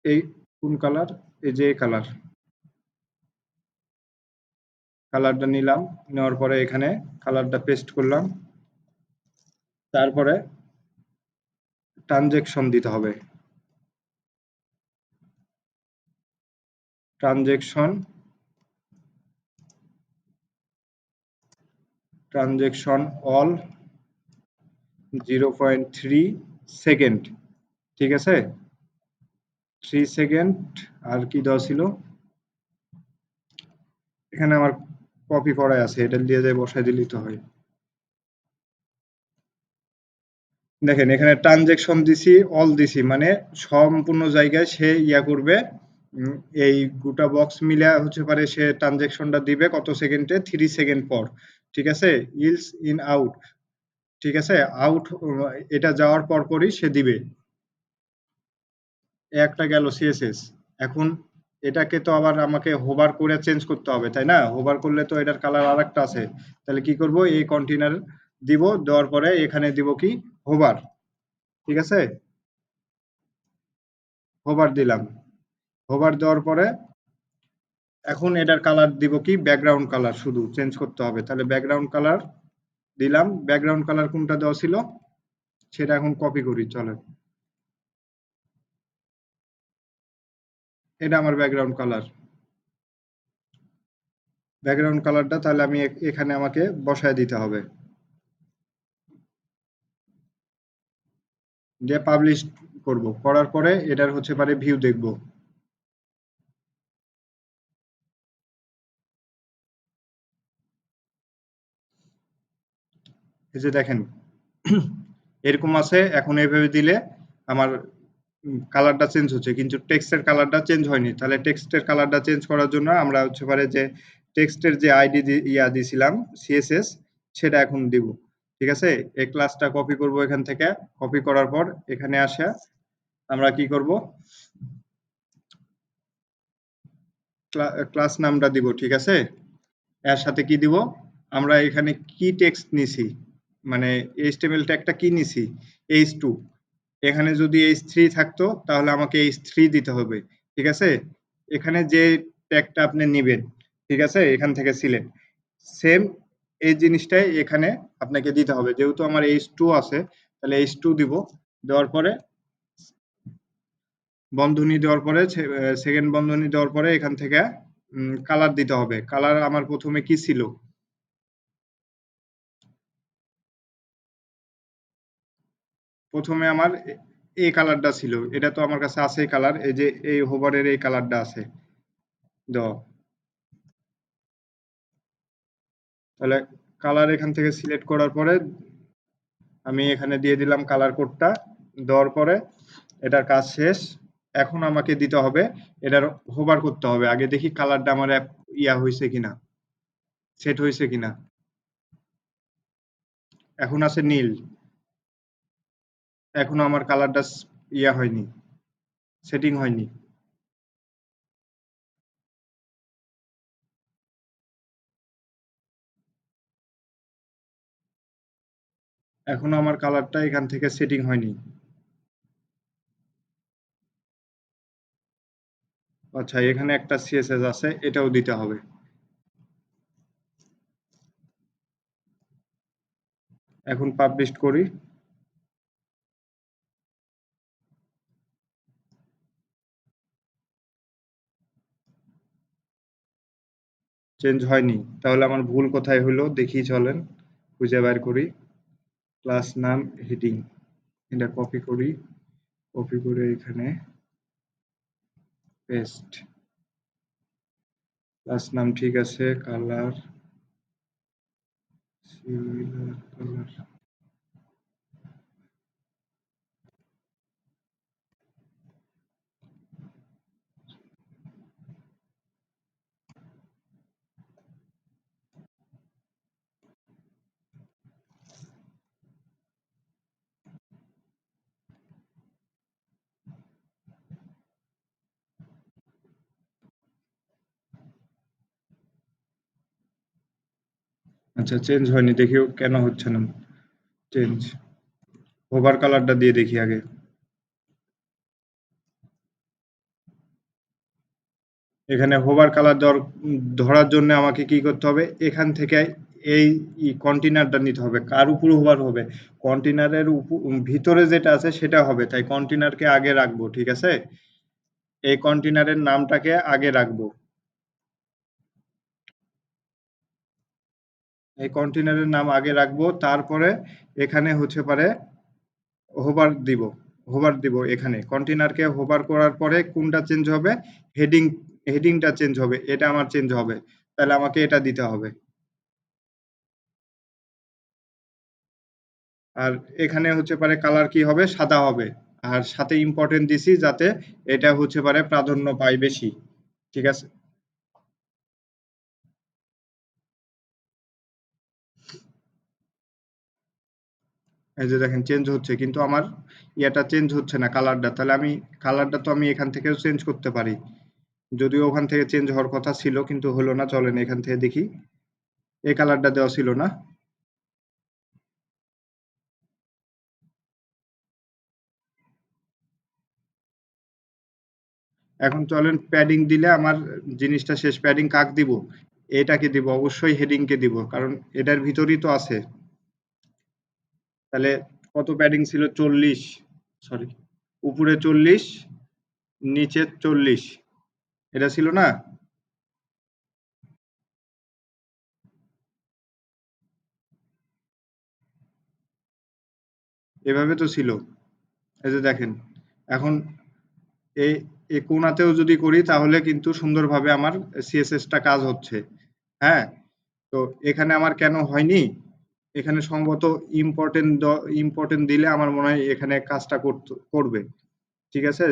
এই কোন কালার, এই যে কালার, কালারটা নিলাম। নেওয়ার পরে এখানে কালারটা পেস্ট করলাম। তারপরে ট্রানজেকশন দিতে হবে, ট্রানজেকশন, ট্রানজেকশন অল 0.3 সেকেন্ড। ঠিক আছে, 3 সেকেন্ড। আর কি দেওয়া ছিল, এখানে আমার কপি করা আছে, এটা দিয়ে যায় বসাই দিলেই তো হয়। দেখেন এখানে ট্রানজেকশন দিছি, অল দিছি, মানে সম্পূর্ণ জায়গায় সে ইয়া করবে। উম, এই গোটা বক্স মিলে হচ্ছে পারে সে ট্রানজেকশনটা দিবে কত সেকেন্ডে, 3 সেকেন্ড পর। ঠিক আছে, ইলস ইন আউট, ঠিক আছে? আউট এটা যাওয়ার পরপরই সে দিবে। একটা গেল সিএসএস। এখন এটাকে তো আবার আমাকে হোভার করে চেঞ্জ করতে হবে, তাই না? হোভার করলে তো এটার কালার আরেকটা আছে। তাহলে কি করব? এই কন্টেইনার দিব, দেওয়ার পরে এখানে দিব কি? হোভার। ঠিক আছে? হোভার দিলাম। হোভার দেওয়ার পরে এখন এটার কালার দিব কি? ব্যাকগ্রাউন্ড কালার শুধু চেঞ্জ করতে হবে। তাহলে ব্যাকগ্রাউন্ড কালার দিলাম। ব্যাকগ্রাউন্ড কালার কোনটা দেওয়া ছিল? সেটা এখন কপি করি চলেন। এটা আমার ব্যাকগ্রাউন্ড কালার। ব্যাকগ্রাউন্ড কালারটা তাহলে আমি এখানে আমাকে বসায় দিতে হবে। দিয়ে পাবলিশ করব। করার পরে এটার হচ্ছে পারে ভিউ দেখব। এই যে দেখেন এরকম আছে। এখন এইভাবে দিলে আমার কালারটা চেঞ্জ হচ্ছে, কিন্তু টেক্সটের কালারটা চেঞ্জ হয়নি। তাহলে টেক্সটের কালারটা চেঞ্জ করার জন্য আমরা হচ্ছে পারে যে টেক্সটের যে আইডি দিছিলাম সিএসএস, সেটা এখন দিব। ঠিক আছে? এই ক্লাসটা কপি করব এখান থেকে। কপি করার পর এখানে আসা আমরা কি করব? ক্লাস নামটা দিব। ঠিক আছে? এর সাথে কি দিব? আমরা এখানে কি টেক্সট নিছি, মানে এইচটিএমএল ট্যাগটা কি নিছি? h2। এখানে যদি h3 থাকতো তাহলে আমাকে h3 দিতে হবে। ঠিক আছে? এখানে যে ট্যাগটা আপনি নিবেন, ঠিক আছে, এখান থেকে সিলেক্ট সেম এই জিনিসটাই এখানে আপনাকে দিতে হবে। যেহেতু আমার h2 আছে তাহলে h2 দিব। দেওয়ার পরে বন্ধনী দেওয়ার পরে সেকেন্ড বন্ধনী দেওয়ার পরে এখান থেকে কালার দিতে হবে। কালার আমার প্রথমে কি ছিল? প্রথমে আমার এই কালারটা ছিল। এটা তো আমার কাছে আছে কালার। এই যে এই হোভারের এই কালারটা আছে দেওয়া। তাহলে কালার এখান থেকে সিলেক্ট করার পরে আমি এখানে দিয়ে দিলাম কালার কোডটা। দেওয়ার পরে এটার কাজ শেষ। এখন আমাকে দিতে হবে এটার হোভার করতে হবে। আগে দেখি কালারটা আমার ইয়া হয়েছে কিনা, সেট হয়েছে কিনা। এখন আছে নীল। এখনো আমার কালারটা ইয়া হয়নি, সেটিং হয়নি। এখনো আমার কালারটা এখান থেকে সেটিং হয়নি। আচ্ছা, এখানে একটা সিএসএস আছে, এটাও দিতে হবে। এখন পাবলিশ করি। চেঞ্জ হয়নি। তাহলে আমার ভুল কোথায় হলো দেখি চলেন, খুঁজে বের করি। ক্লাস নাম হেডিং, এটা কপি করি। কপি করে এখানে পেস্ট। ক্লাস নাম ঠিক আছে, কালার সিমিলার কালার। আচ্ছা, চেঞ্জ হয়নি, দেখিও কেন হচ্ছে না চেঞ্জ। ওভার কালারটা দিয়ে দেখি আগে। এখানে হোভার কালার ধরার জন্য আমাকে কি করতে হবে? এখান থেকে এই কন্টেইনারটা নিতে হবে। কার উপর হোভার হবে? কন্টেইনারের ভিতরে যেটা আছে সেটা হবে। তাই কন্টেইনারকে আগে রাখবো। ঠিক আছে? এই কন্টেইনারের নামটাকে আগে রাখবো। এই কন্টেইনারের নাম আগে রাখবো। তারপরে এখানে হচ্ছে পারে হোভার দিব। হোভার দিব এখানে। কন্টেইনারকে হোভার করার পরে কোনটা চেঞ্জ হবে? হেডিং, হেডিংটা চেঞ্জ হবে। এটা আমার চেঞ্জ হবে। তাহলে আমাকে এটা দিতে হবে। আর এখানে হচ্ছে পারে কালার কি হবে? সাদা হবে। আর সাথে ইম্পর্টেন্ট দিছি যাতে এটা হচ্ছে পারে প্রাধান্য পায় বেশি। ঠিক আছে? এই যে দেখেন চেঞ্জ হচ্ছে কিন্তু আমার ইয়াটা চেঞ্জ হচ্ছে না কালারটা। তাহলে আমি কালারটা তো আমি এখান থেকেও চেঞ্জ করতে পারি। যদিও ওখান থেকে চেঞ্জ হওয়ার কথা ছিল কিন্তু হলো না। চলেন এখান থেকে দেখি। এই কালারটা দেওয়া ছিল না? এখন চলেন প্যাডিং দিলে আমার জিনিসটা শেষ। প্যাডিং কাকে দিব? এটাকে দিব, অবশ্যই হেডিং কে দিব। কারণ এটার ভিতরেই তো আছে। তাহলে কত প্যাডিং ছিল? 40, সরি, উপরে 40, নিচে 40, এটা ছিল না? এভাবে তো ছিল। এই যে দেখেন, এখন এই এই কোণাতেও যদি করি তাহলে কিন্তু সুন্দরভাবে আমার সিএসএসটা কাজ হচ্ছে। হ্যাঁ? তো এখানে আমার কেন হয়নি? এখানে সম্ভবত ইম্পোর্টেন্ট দিলে আমার মনে হয় এখানে কাজটা করবে। ঠিক আছে?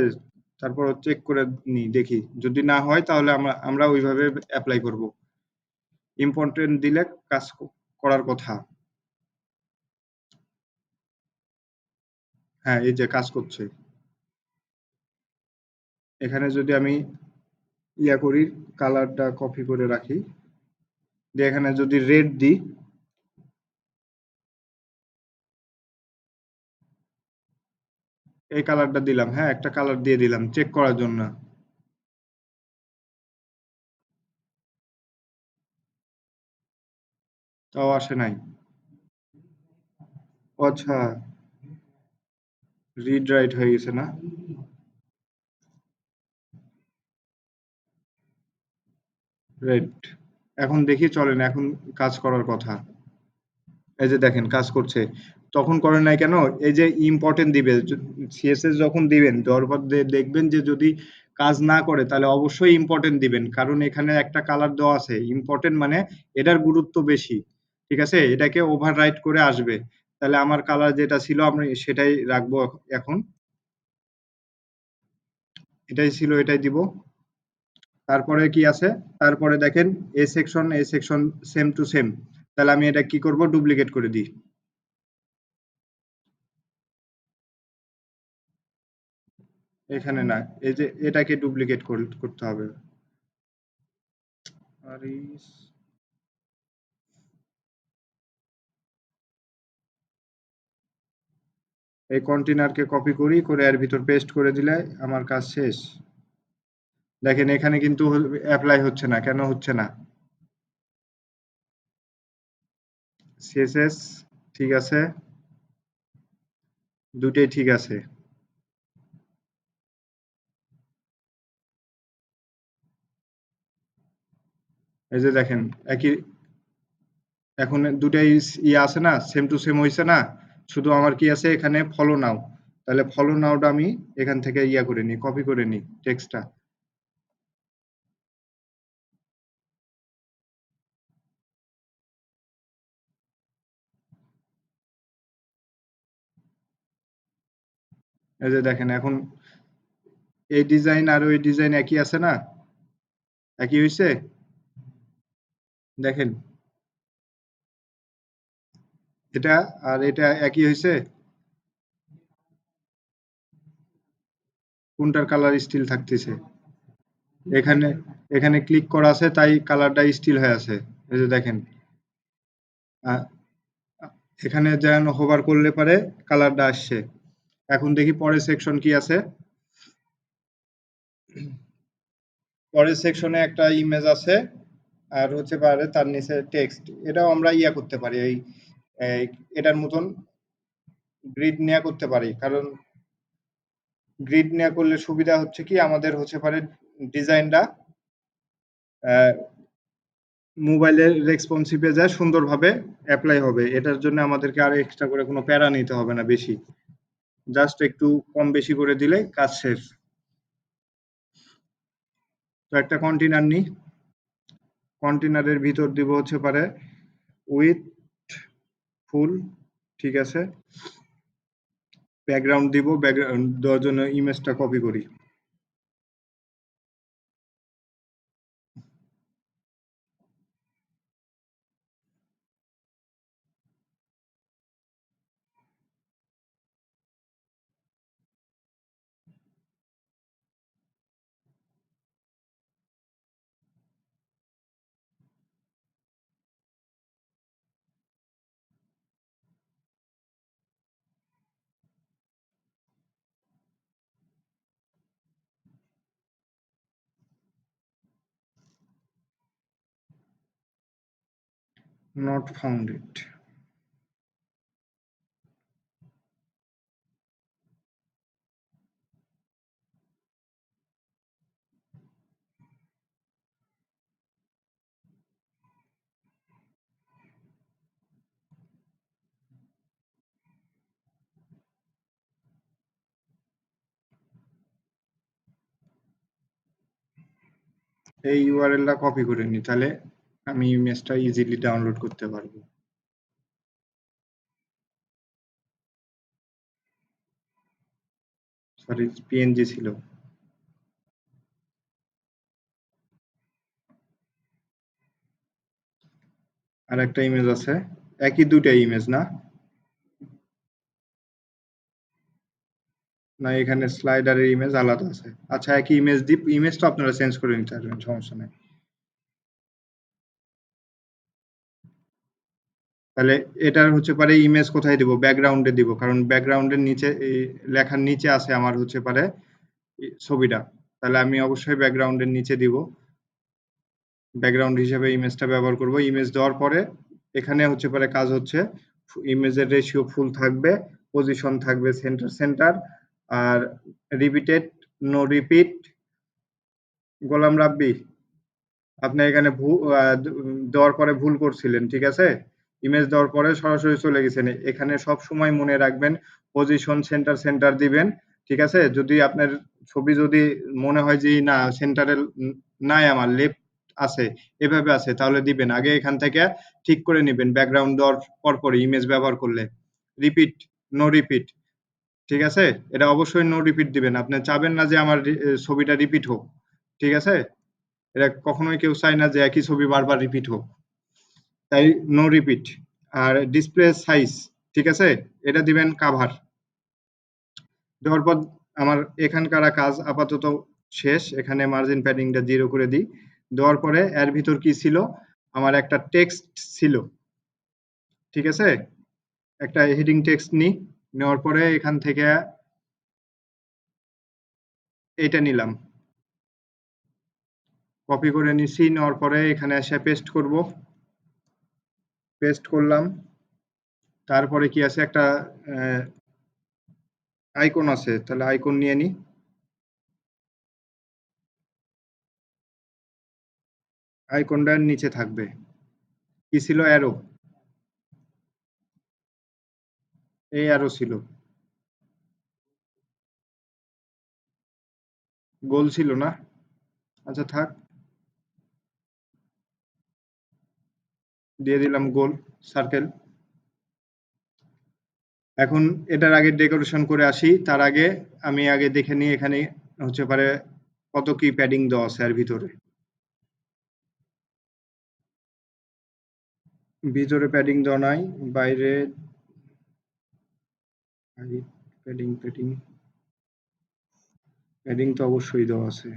তারপর চেক করে নিই, দেখি। যদি না হয় তাহলে আমরা ওইভাবে এপ্লাই করব। ইম্পোর্টেন্ট দিলে কাজ করার কথা। হ্যাঁ, এই যে কাজ করছে। এখানে যদি আমি ইয়া করি, কালারটা কপি করে রাখি। দিয়ে এখানে যদি রেড দিই, এই কালারটা দিলাম। হ্যাঁ, একটা কালার দিয়ে দিলাম চেক করার জন্য। তাও আসে নাই। ও আচ্ছা, রিড রাইট হয়ে গেছে না? রাইট। এখন দেখি, চলেন এখন কাজ করার কথা। এই যে দেখেন কাজ করছে। তখন করেন নাই কেন? এই যে ইম্পোর্টেন্ট দিবে, সিএসএস যখন দিবেন, দেওয়ার পর দেখবেন যে যদি কাজ না করে তাহলে অবশ্যই ইম্পোর্টেন্ট দিবেন। কারণ এখানে একটা কালার দেওয়া আছে। ইম্পোর্টেন্ট মানে এটার গুরুত্ব বেশি। ঠিক আছে? এটাকে ওভাররাইট করে আসবে। তাহলে আমার কালার যেটা ছিল আমি সেটাই রাখবো এখন। এটাই ছিল, এটাই দিব। তারপরে কি আছে? তারপরে দেখেন এ সেকশন সেম টু সেম। তাহলে আমি এটা কি করব? ডুপ্লিকেট করে দিই। এখানে না, এই যে এটাকে ডুপ্লিকেট করতে হবে। আর এই কন্টেনারকে কপি করে এর ভিতর পেস্ট করে দিলে আমার কাজ শেষ। দেখেন এখানে কিন্তু অ্যাপ্লাই হচ্ছে না। কেন হচ্ছে না? সিএসএস ঠিক আছে, দুটোই ঠিক আছে। এই যে দেখেন একই, এখন দুটাই ইয়ে আছে না, সেম টু সেম হইছে না? শুধু আমার কি আছে এখানে, ফলো নাও। তাহলে ফলো নাওটা আমি এখান থেকে ইয়া করে নিই, কপি করে নিই টেক্সটটা। এই যে দেখেন এখন এই ডিজাইন আর ওই ডিজাইন একই আছে না? একই হইছে? দেখেন এটা আর এটা একই হইছে? কোনটার কালার স্টিল থাকতেছে? এখানে এখানে ক্লিক করা আছে তাই কালারটা স্টিল হয়ে আছে। এই যে দেখেন, আ আ এখানে যেন হোভার করলে পারে কালারটা আসছে। এখন দেখি পরের সেকশন কি আছে? পরের সেকশনে একটা ইমেজ আছে আর হচ্ছে পারে তার নিচে টেক্সট। এটাও আমরা ইয়া করতে পারি। এই এটার মতন গ্রিড নেয়া করতে পারি। কারণ গ্রিড নেয়া করলে সুবিধা হচ্ছে কি, আমাদের হচ্ছে পারে ডিজাইনটা মোবাইলের রেসপন্সিভে যায় সুন্দরভাবে এপ্লাই হবে। এটার জন্য আমাদেরকে আর এক্সট্রা করে কোনো প্যারা নিতে হবে না বেশি। জাস্ট একটু কম বেশি করে দিলে কাজ শেষ। তো একটা কন্টেইনার নিই। কন্টেইনারের ভিতর দিব হচ্ছে পারে উইথ ফুল, ঠিক আছে। ব্যাকগ্রাউন্ড দিব, ব্যাকগ্রাউন্ড দেওয়ার জন্য ইমেজটা কপি করি। not found it. এই ইউআরএলটা কপি করে নিই, তাহলে আমি ইমেজটা ইজিলি ডাউনলোড করতে পারবো। সরি, পিএনজি ছিল। আর একটা ইমেজ আছে, একই দুইটা ইমেজ না? না, এখানে স্লাইডারের ইমেজ আলাদা আছে। আচ্ছা, একই ইমেজ দিই, ইমেজটা আপনারা চেঞ্জ করে নিতে পারবেন, সমস্যা নেই। তাহলে এটার হচ্ছে পারে ইমেজ কোথায় দিব? ব্যাকগ্রাউন্ডে দিব, কারণ ব্যাকগ্রাউন্ডের নিচে এই লেখার নিচে আছে আমার হচ্ছে পারে ছবিটা। তাহলে আমি অবশ্যই ব্যাকগ্রাউন্ডের নিচে দিব, ব্যাকগ্রাউন্ড হিসেবে ইমেজটা ব্যবহার করব। ইমেজ দেওয়ার পরে এখানে হচ্ছে পারে কাজ হচ্ছে ইমেজের রেশিও ফুল থাকবে, পজিশন থাকবে সেন্টার সেন্টার, আর repeated, no repeat. Golam Rabbi, আপনি এখানে দেওয়ার পরে ভুল করছিলেন, ঠিক আছে? ইমেজ দেওয়ার পরে সরাসরি চলে গেছেন। এখানে সব সময় মনে রাখবেন পজিশন সেন্টার সেন্টার দিবেন, ঠিক আছে? যদি আপনার ছবি যদি মনে হয় যে না সেন্টারে নাই, আমার লেফট আছে, এভাবে আছে, তাহলে দিবেন। আগে এখান থেকে ঠিক করে নেবেন ব্যাকগ্রাউন্ড দেওয়ার পরে ইমেজ ব্যবহার করলে। রিপিট, নো রিপিট, ঠিক আছে? এটা অবশ্যই নো রিপিট দিবেন। আপনি চাবেন না যে আমার ছবিটা রিপিট হোক, ঠিক আছে? এটা কখনোই কেউ চায় না যে একই ছবি বারবার রিপিট হোক, তাই নো রিপিট। আর ডিসপ্লে সাইজ, ঠিক আছে, এটা দিবেন কাভার। দেওয়ার পর আমার এখানকার কাজ আপাতত শেষ। এখানে মার্জিন প্যাডিংটা 0 করে দিই। দেওয়ার পরে এর ভিতর কি ছিল? আমার একটা টেক্সট ছিল, ঠিক আছে? একটা হেডিং টেক্সট নিই, নেওয়ার পরে এখান থেকে এটা নিলাম, কপি করে নিছি, নেওয়ার পরে এখানে এসে পেস্ট করব, পেস্ট করলাম। তারপরে কি আছে, একটা আইকন আছে, তাহলে আইকন নিয়ে নিই। আইকনটার নিচে থাকবে কি ছিল? অ্যারো, এই অ্যারো ছিল। গোল ছিল না? আচ্ছা থাক, দিয়ে দিলাম গোল, সার্কেল। এখন এটার আগে ডেকোরেশন করে আসি, তার আগে আমি আগে দেখে নিই এখানে হচ্ছে পারে কত কি প্যাডিং দেওয়া আছে এর ভিতরে। ভিতরে প্যাডিং দেওয়া নাই, বাইরে প্যাডিং প্যাডিং প্যাডিং তো অবশ্যই দেওয়া আছে।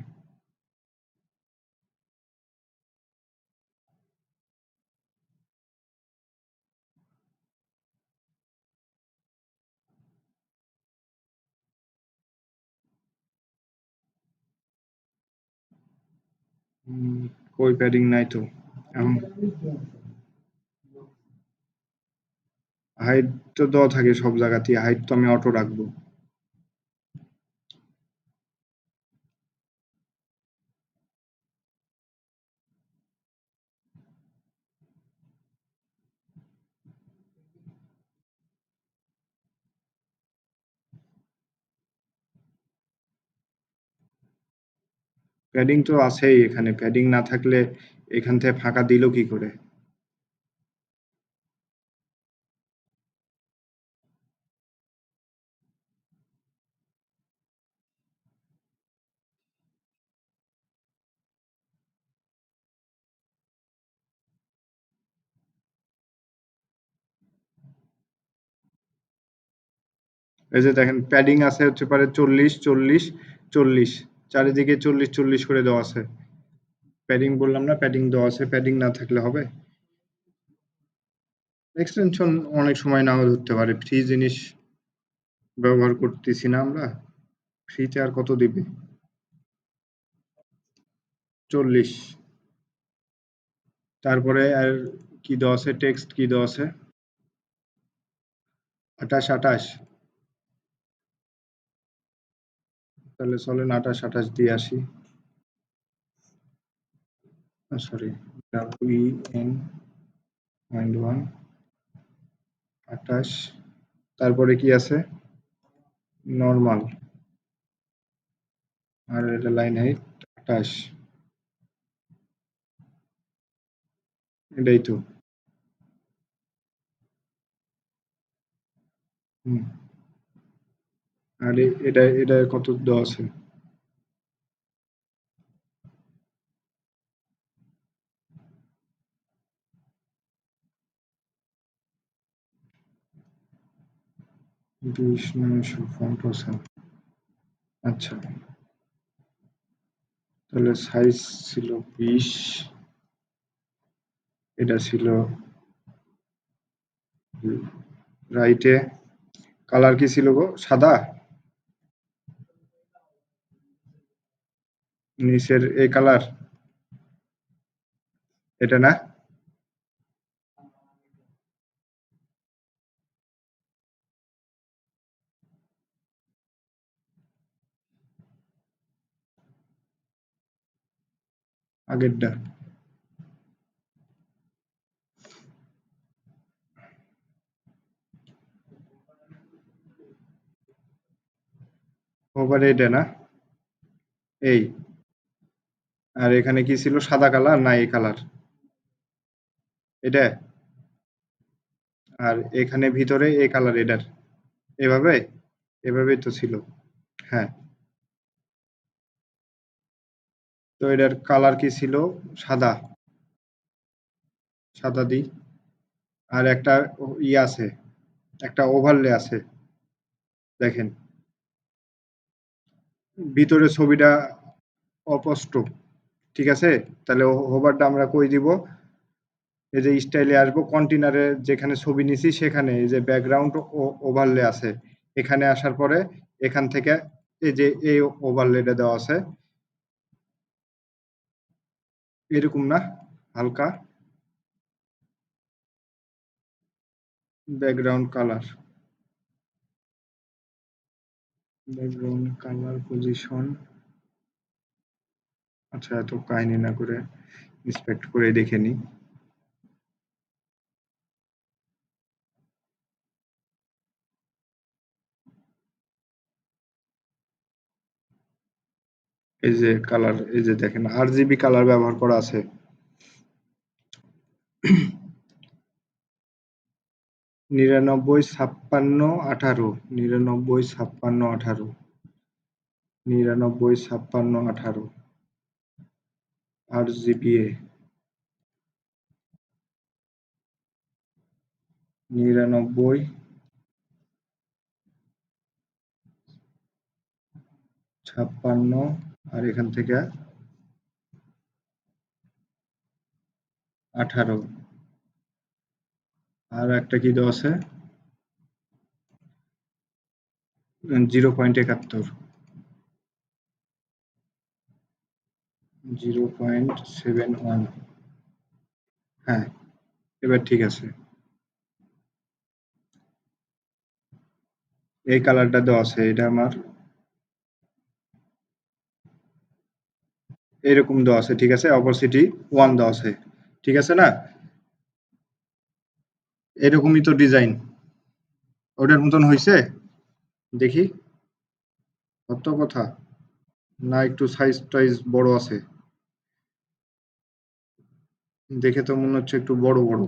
কই প্যাডিং নাই তো। হাইট তো দেওয়া থাকে সব জায়গাতেই, হাইট তো আমি অটো রাখবো। প্যাডিং তো আছেই এখানে, প্যাডিং না থাকলে এখান থেকে ফাঁকা দিল কি করে? এই যে দেখেন প্যাডিং আছে হচ্ছে পারে 40 40 40, চারিদিকে 40 40 করে দেওয়া আছে। প্যাডিং বললাম না, প্যাডিং দেওয়া আছে, প্যাডিং না থাকলে হবে? এক্সটেনশন অনেক সময় নাও ধরতে পারে, ফ্রি জিনিস ব্যবহার করতেছি না আমরা, ফ্রিতে আর কত দিবে? 40, তারপরে আর কি দেওয়া আছে, টেক্সট কি দেওয়া আছে? 28 28। তাহলে চলেন 28 28 দিয়ে আসি। Sorry, WEN.1 28। তারপরে কি আছে? নরমাল। আর এটা লাইন হাইট 28। এটাই তো। হুম। আর এটা কত দেওয়া আছে? বিশ 900 ফন্ট আছে। আচ্ছা, তাহলে সাইজ ছিল 20, এটা ছিল রাইটে। কালার কি ছিল গো? সাদা। নিচের এই কালার, এটা না? আগেরটা। ওভার এটা না? এই। আর এখানে কি ছিল? সাদা কালার না এই কালার? এটা। আর এখানে ভিতরে এই কালার এটার। এভাবে? এভাবেই তো ছিল। হ্যাঁ। তো এটার কালার কি ছিল? সাদা। সাদা দিই। আর একটা ইয়ে আছে, একটা ওভারলে আছে। দেখেন, ভিতরে ছবিটা অস্পষ্ট। ঠিক আছে? তাহলে হোভারটা আমরা কই দিব? এই যে স্টাইলে আসবো, কন্টেইনারে যেখানে ছবি নিছি সেখানে এই যে ব্যাকগ্রাউন্ড ওভারলে আছে। এখানে আসার পরে এখান থেকে এই যে এই ওভারলেটা দেওয়া আছে। এরকম না? হালকা background colour. Background colour position. আচ্ছা, এত কাহিনী না করে ইন্সপেক্ট করে দেখে নিই। এই যে কালার, এই যে দেখেন RGB কালার ব্যবহার করা আছে। 99 56 18, 99 56 18, 99 56 18 RGBA, 99 56, আর এখান থেকে 18। আর একটা কি দেওয়া আছে? 0.71, 0.71। হ্যাঁ, এবার ঠিক আছে। এই কালারটা দেওয়া আছে, এটা আমার এরকম দেওয়া আছে। ঠিক আছে, অপাসিটি 1 দেওয়া আছে। ঠিক আছে না? এরকমই তো ডিজাইন। ওটার মতন হইছে? দেখি। সত্য কথা। না, একটু সাইজ টাইজ বড় আছে। দেখে তো মনে হচ্ছে একটু বড় বড়।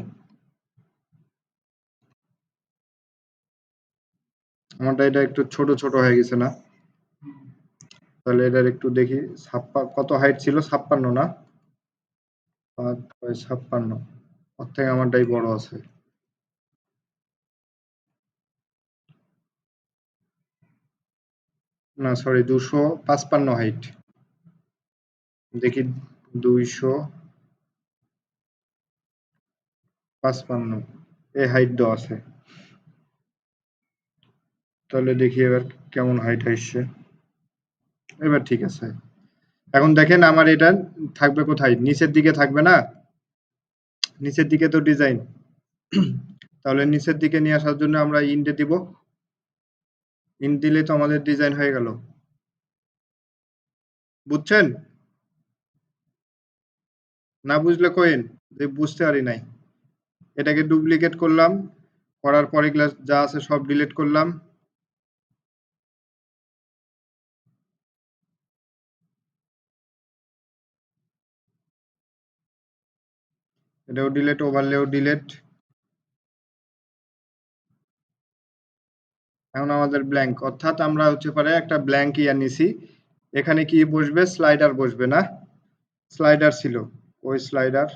আমারটা এটা একটু ছোট ছোট হয়ে গেছে না? তাহলে এটার একটু দেখি। কত হাইট ছিল? 56 না? 5 বাই 56। ওর থেকে আমারটাই বড় আছে। না সরি, 255 হাইট। দেখি, 255 এই হাইট দেওয়া আছে। তাহলে দেখি এবার কেমন হাইট আসছে। এবার ঠিক আছে। এখন দেখেন আমার এটা থাকবে কোথায়? নিচের দিকে থাকবে না? নিচের দিকে তো ডিজাইন। তাহলে নিচের দিকে নিয়ে আসার জন্য আমরা ইন্ডে দিব। ইন্ড দিলে তো আমাদের ডিজাইন হয়ে গেল। বুঝছেন? না বুঝলে কইেন যে বুঝতে পারি নাই। এটাকে ডুপ্লিকেট করলাম। করার পরে এগুলা যা আছে সব ডিলিট করলাম। এটাও ডিলিট, ওভারলেও ডিলিট। এখন আমাদের ব্ল্যাঙ্ক, অর্থাৎ আমরা হচ্ছে পারে একটা ব্ল্যাঙ্ক ইয়া নিছি। এখানে কি বসবে? স্লাইডার বসবে না? স্লাইডার ছিল, ওই স্লাইডার,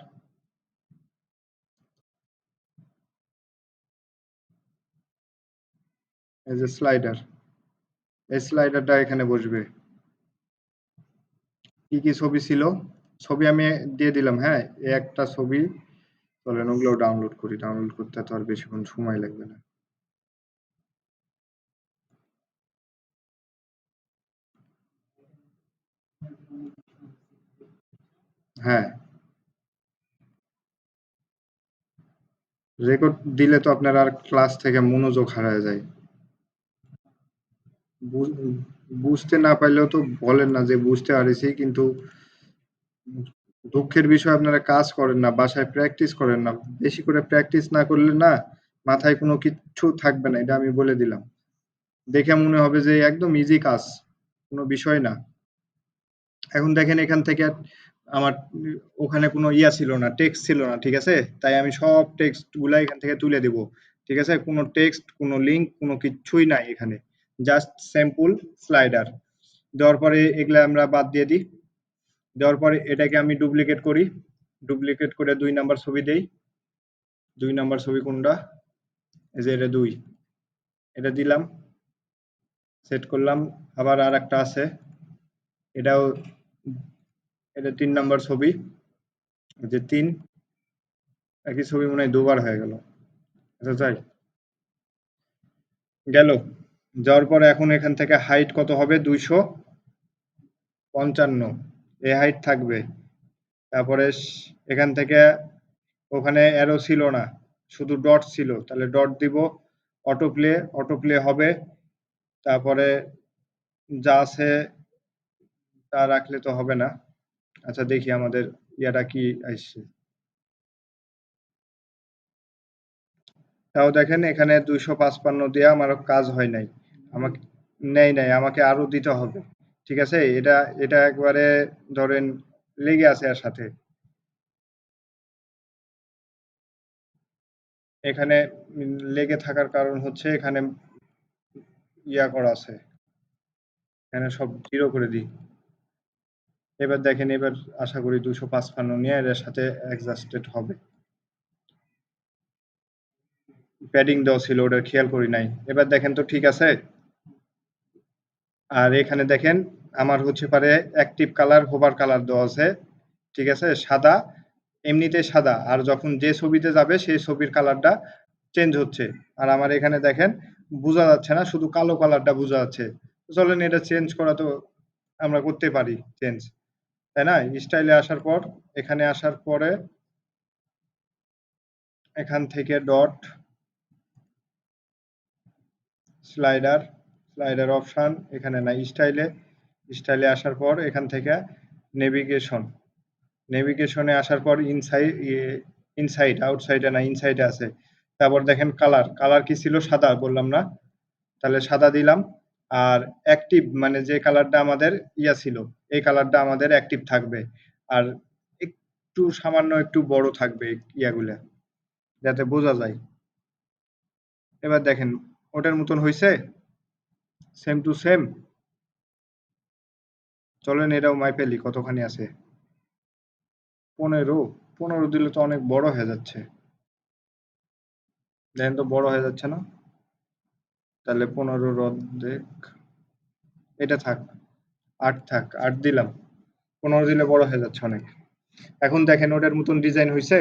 এই যে স্লাইডার, এই স্লাইডারটা এখানে বসবে। কি কি ছবি ছিল? ছবি আমি দিয়ে দিলাম। হ্যাঁ, এই একটা ছবি। চলেন ওগুলো ডাউনলোড করি। ডাউনলোড করতে তো আর বেশিক্ষণ সময় লাগবে না। হ্যাঁ, রেকর্ড দিলে তো আপনার আর ক্লাস থেকে মনোযোগ হারায় যায়। বুঝতে না পারলেও তো বলেন না যে বুঝতে পারিছি, কিন্তু দুঃখের বিষয় আপনারা কাজ করেন না, বাসায় প্র্যাকটিস করেন না। বেশি করে প্র্যাকটিস না করলে না মাথায় কোনো কিচ্ছু থাকবে না, এটা আমি বলে দিলাম। দেখে মনে হবে যে একদম ইজি কাজ, কোনো বিষয় না। এখন দেখেন এখান থেকে আমার ওখানে কোনো ইয়া ছিল না, টেক্সট ছিল না, ঠিক আছে? তাই আমি সব টেক্সট গুলা এখান থেকে তুলে দেব। ঠিক আছে? কোনো টেক্সট, কোনো লিঙ্ক, কোনো কিচ্ছুই নাই এখানে। Just sample slider. দেওয়ার পরে এগুলা আমরা বাদ দিয়ে দিই। দেওয়ার পরে এটাকে আমি ডুপ্লিকেট করি। ডুপ্লিকেট করে ২ নাম্বার ছবি দেই। ২ নাম্বার ছবি কোনটা? এই যে এটা ২। এটা দিলাম, সেট করলাম। আবার আরেকটা আছে। এটাও, এটা ৩ নাম্বার ছবি। এই যে ৩, একই ছবি মনে হয় দুবার হয়ে গেল। আচ্ছা যাই, গেল। যাওয়ার পরে এখন এখান থেকে হাইট কত হবে? ২৫৫। এই হাইট থাকবে। তারপরে এখান থেকে ওখানে অ্যারো ছিল না, শুধু ডট ছিল। তাহলে ডট দিব। অটো প্লে, অটো প্লে হবে। তারপরে যা আছে তা রাখলে তো হবে না। আচ্ছা দেখি আমাদের ইয়াটা কি আসছে। তাও দেখেন এখানে ২৫৫ দিয়ে আমার কাজ হয় নাই। আমাকে নেই নাই, আমাকে আরো দিতে হবে। ঠিক আছে? এটা এটা একবারে ধরেন লেগে আছে এর সাথে। এখানে লেগে থাকার কারণ হচ্ছে এখানে ইয়া করা আছে। এখানে সব 0 করে দিই। এবার দেখেন, এবার আশা করি ২৫৫ নিয়ে এর সাথে অ্যাডজাস্টেড হবে। প্যাডিং দেওয়া ছিল, ওটা খেয়াল করি নাই। এবার দেখেন তো ঠিক আছে? আর এখানে দেখেন আমার হচ্ছে পারে অ্যাক্টিভ কালার, হোভার কালার দেওয়া আছে। ঠিক আছে? সাদা, এমনিতেই সাদা। আর যখন যে ছবিতে যাবে সেই ছবির কালারটা চেঞ্জ হচ্ছে। আর আমার এখানে দেখেন বোঝা যাচ্ছে না, শুধু কালো কালারটা বোঝা যাচ্ছে। চলেন এটা চেঞ্জ করা তো আমরা করতে পারি চেঞ্জ। তাই না? স্টাইলে আসার পর, এখানে আসার পরে এখান থেকে ডট, স্লাইডার, স্লাইডার অপশন এখানে নাই, স্টাইলে, স্টাইলে আসার পর এখান থেকে নেভিগেশন, নেভিগেশনে আসার পর ইনসাইড, ইনসাইড, আউটসাইডে না, ইনসাইডে আছে। তারপর দেখেন কালার, কালার কি ছিল? সাদা বললাম না? তাহলে সাদা দিলাম। আর অ্যাক্টিভ মানে যে কালারটা আমাদের ইয়া ছিল, এই কালারটা আমাদের অ্যাক্টিভ থাকবে। আর একটু সামান্য একটু বড় থাকবে ইয়াগুলা, যাতে বোঝা যায়। এবার দেখেন ওটার মতন হইছে? Same to same. চলেন এটাও মাইপে লি কতখানি আছে। ১৫, ১৫ দিলে তো অনেক বড় হয়ে যাচ্ছে। দেখেন তো বড় হয়ে যাচ্ছে না? তাহলে ১৫ অর্ধেক, এটা থাক, ৮ থাক, ৮ দিলাম। ১৫ দিলে বড় হয়ে যাচ্ছে অনেক। এখন দেখেন ওটার মতন ডিজাইন হইছে?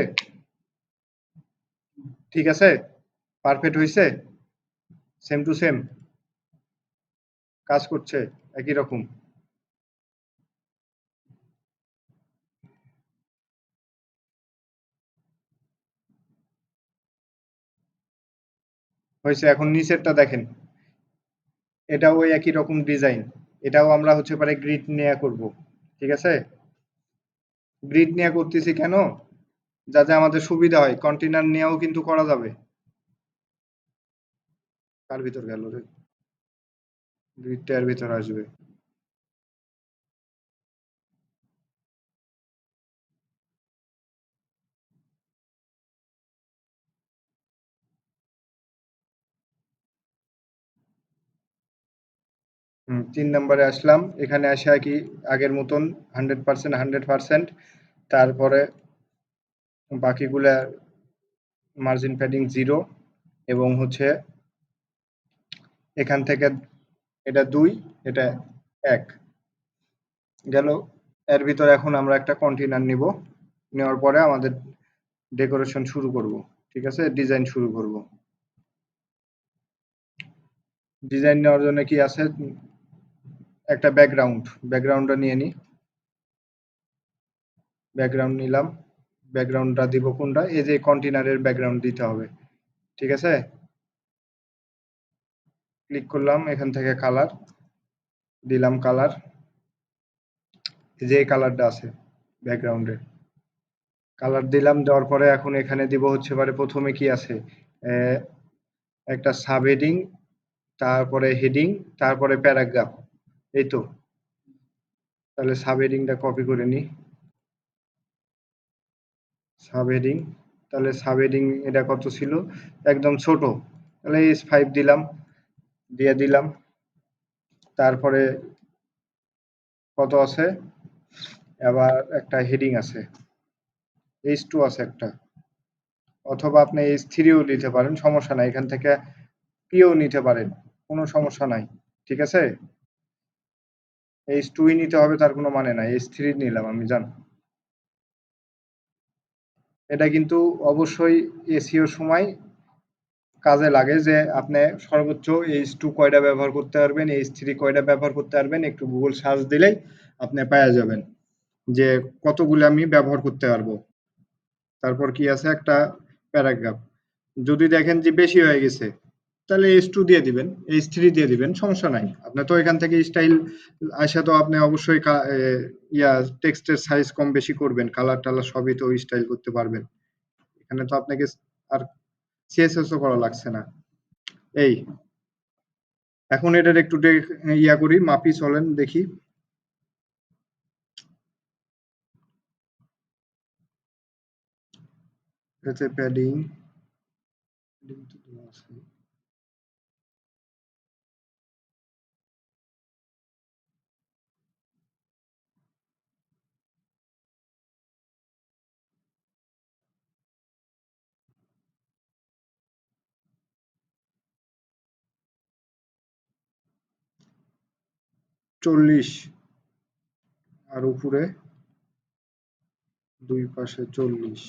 ঠিক আছে? পারফেক্ট হইছে? সেম টু সেম কাজ করছে একই রকম। হয়েছে। এখন নিচেরটা দেখেন, এটাও ওই একই রকম ডিজাইন। এটাও আমরা হচ্ছে পারে গ্রিড নিয়ে করব। ঠিক আছে? গ্রিড নিয়ে করতেছি কেন? যাতে আমাদের সুবিধা হয়। কন্টেইনার নিয়েও কিন্তু করা যাবে। কার ভিতর গেল রে? গ্রিডটা এর ভিতর আসবে। হুম, ৩ নাম্বারে আসলাম। এখানে আসা কি আগের মতন 100% 100%। তারপরে বাকিগুলা মার্জিন প্যাডিং 0 এবং হচ্ছে এখান থেকে এটা ২, এটা ১ গেল। এর ভিতরে এখন আমরা একটা কন্টেইনার নিব। নেওয়ার পরে আমাদের ডেকোরেশন শুরু করব। ঠিক আছে? ডিজাইন শুরু করব। ডিজাইন নেওয়ার জন্য কি আছে? একটা ব্যাকগ্রাউন্ড। ব্যাকগ্রাউন্ডটা নিয়ে নিই। ব্যাকগ্রাউন্ড নিলাম। ব্যাকগ্রাউন্ডটা দিব কোনটা? এই যে কন্টেইনারের ব্যাকগ্রাউন্ড দিতে হবে। ঠিক আছে? ক্লিক করলাম এখান থেকে কালার দিলাম কালার। যে কালারটা আছে ব্যাকগ্রাউন্ডে কালার দিলাম। দেওয়ার পরে এখন এখানে দিব হচ্ছে পারে প্রথমে কি আছে? একটা সাব হেডিং, তারপরে হেডিং, তারপরে প্যারাগ্রাফ। এই তো। তাহলে সাব হেডিংটা কপি করে নিই। সাব হেডিং, তাহলে সাব হেডিং এটা কত ছিল? একদম ছোট। তাহলে S5 দিলাম, দিয়ে দিলাম। তারপরে কত আছে? আবার একটা হেডিং আছে, H2 আছে একটা, অথবা আপনি H3ও নিতে পারেন, সমস্যা নাই। এখান থেকে P ও নিতে পারেন, কোনো সমস্যা নাই। ঠিক আছে? H2 ই নিতে হবে তার কোনো মানে নাই, H3 নিলাম আমি, যান। এটা কিন্তু অবশ্যই এসইওর সময় কাজে লাগে যে আপনি সর্বোচ্চ H2 কয়টা ব্যবহার করতে পারবেন, H3 কয়টা ব্যবহার করতে পারবেন, একটু গুগল সার্চ দিলেই আপনি পাওয়া যাবেন যে কতগুলো আমি ব্যবহার করতে পারবো। তারপর কি আছে? একটা প্যারাগ্রাফ। যদি দেখেন যে বেশি হয়ে গেছে, তাহলে H2 দিয়ে দিবেন, H3 দিয়ে দিবেন, সমস্যা নাই। আপনি তো এখান থেকে স্টাইল আসা তো আপনি অবশ্যই ইয়া টেক্সটের সাইজ কম বেশি করবেন, কালার টালার সবই তো স্টাইল করতে পারবেন। এখানে তো আপনাকে আর সিএসএস ও করা লাগছে না। এই এখন এটার একটু ইয়া করি, মাপি, চলেন দেখি। এতে প্যাডিং 40, আর উপরে দুই পাশে 40।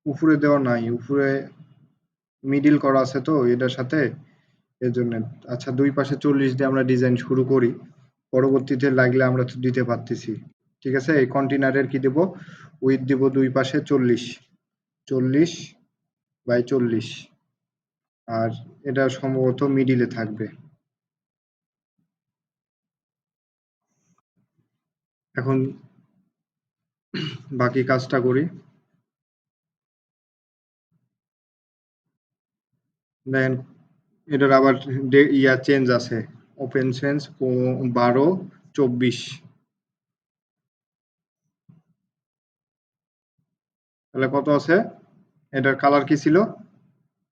উপরে দেওয়া নাই, উপরে মিডিল করা আছে তো এটার সাথে, এর জন্য। আচ্ছা, দুই পাশে 40 দিয়ে আমরা ডিজাইন শুরু করি, পরবর্তীতে লাগলে আমরা তো দিতে পারতেছি। ঠিক আছে? এই কন্টেইনারের কি দেব? উইথ দিব দুই পাশে 40, 40/40। আর এটা সম্ভবত মিডিলে থাকবে। এখন বাকি কাজটা করি। দেখেন এটার আবার ইয়া চেঞ্জ আছে, ওপেন চেঞ্জ 12/24। তাহলে কত আছে? এটার কালার কি ছিল?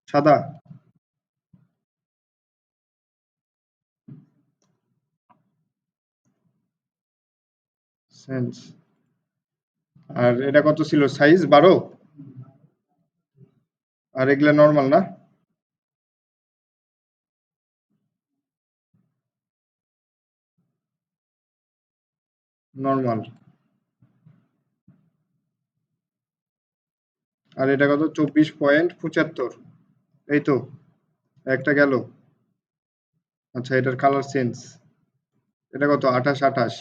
সাদা। চেঞ্জ। আর এটা কত ছিল? সাইজ 12। আর এগুলা নরমাল না? নরমাল। আর এটা কত? 24.75। এই তো, একটা গেল। আচ্ছা, এটার কালার চেঞ্জ। এটা কত? 28/28।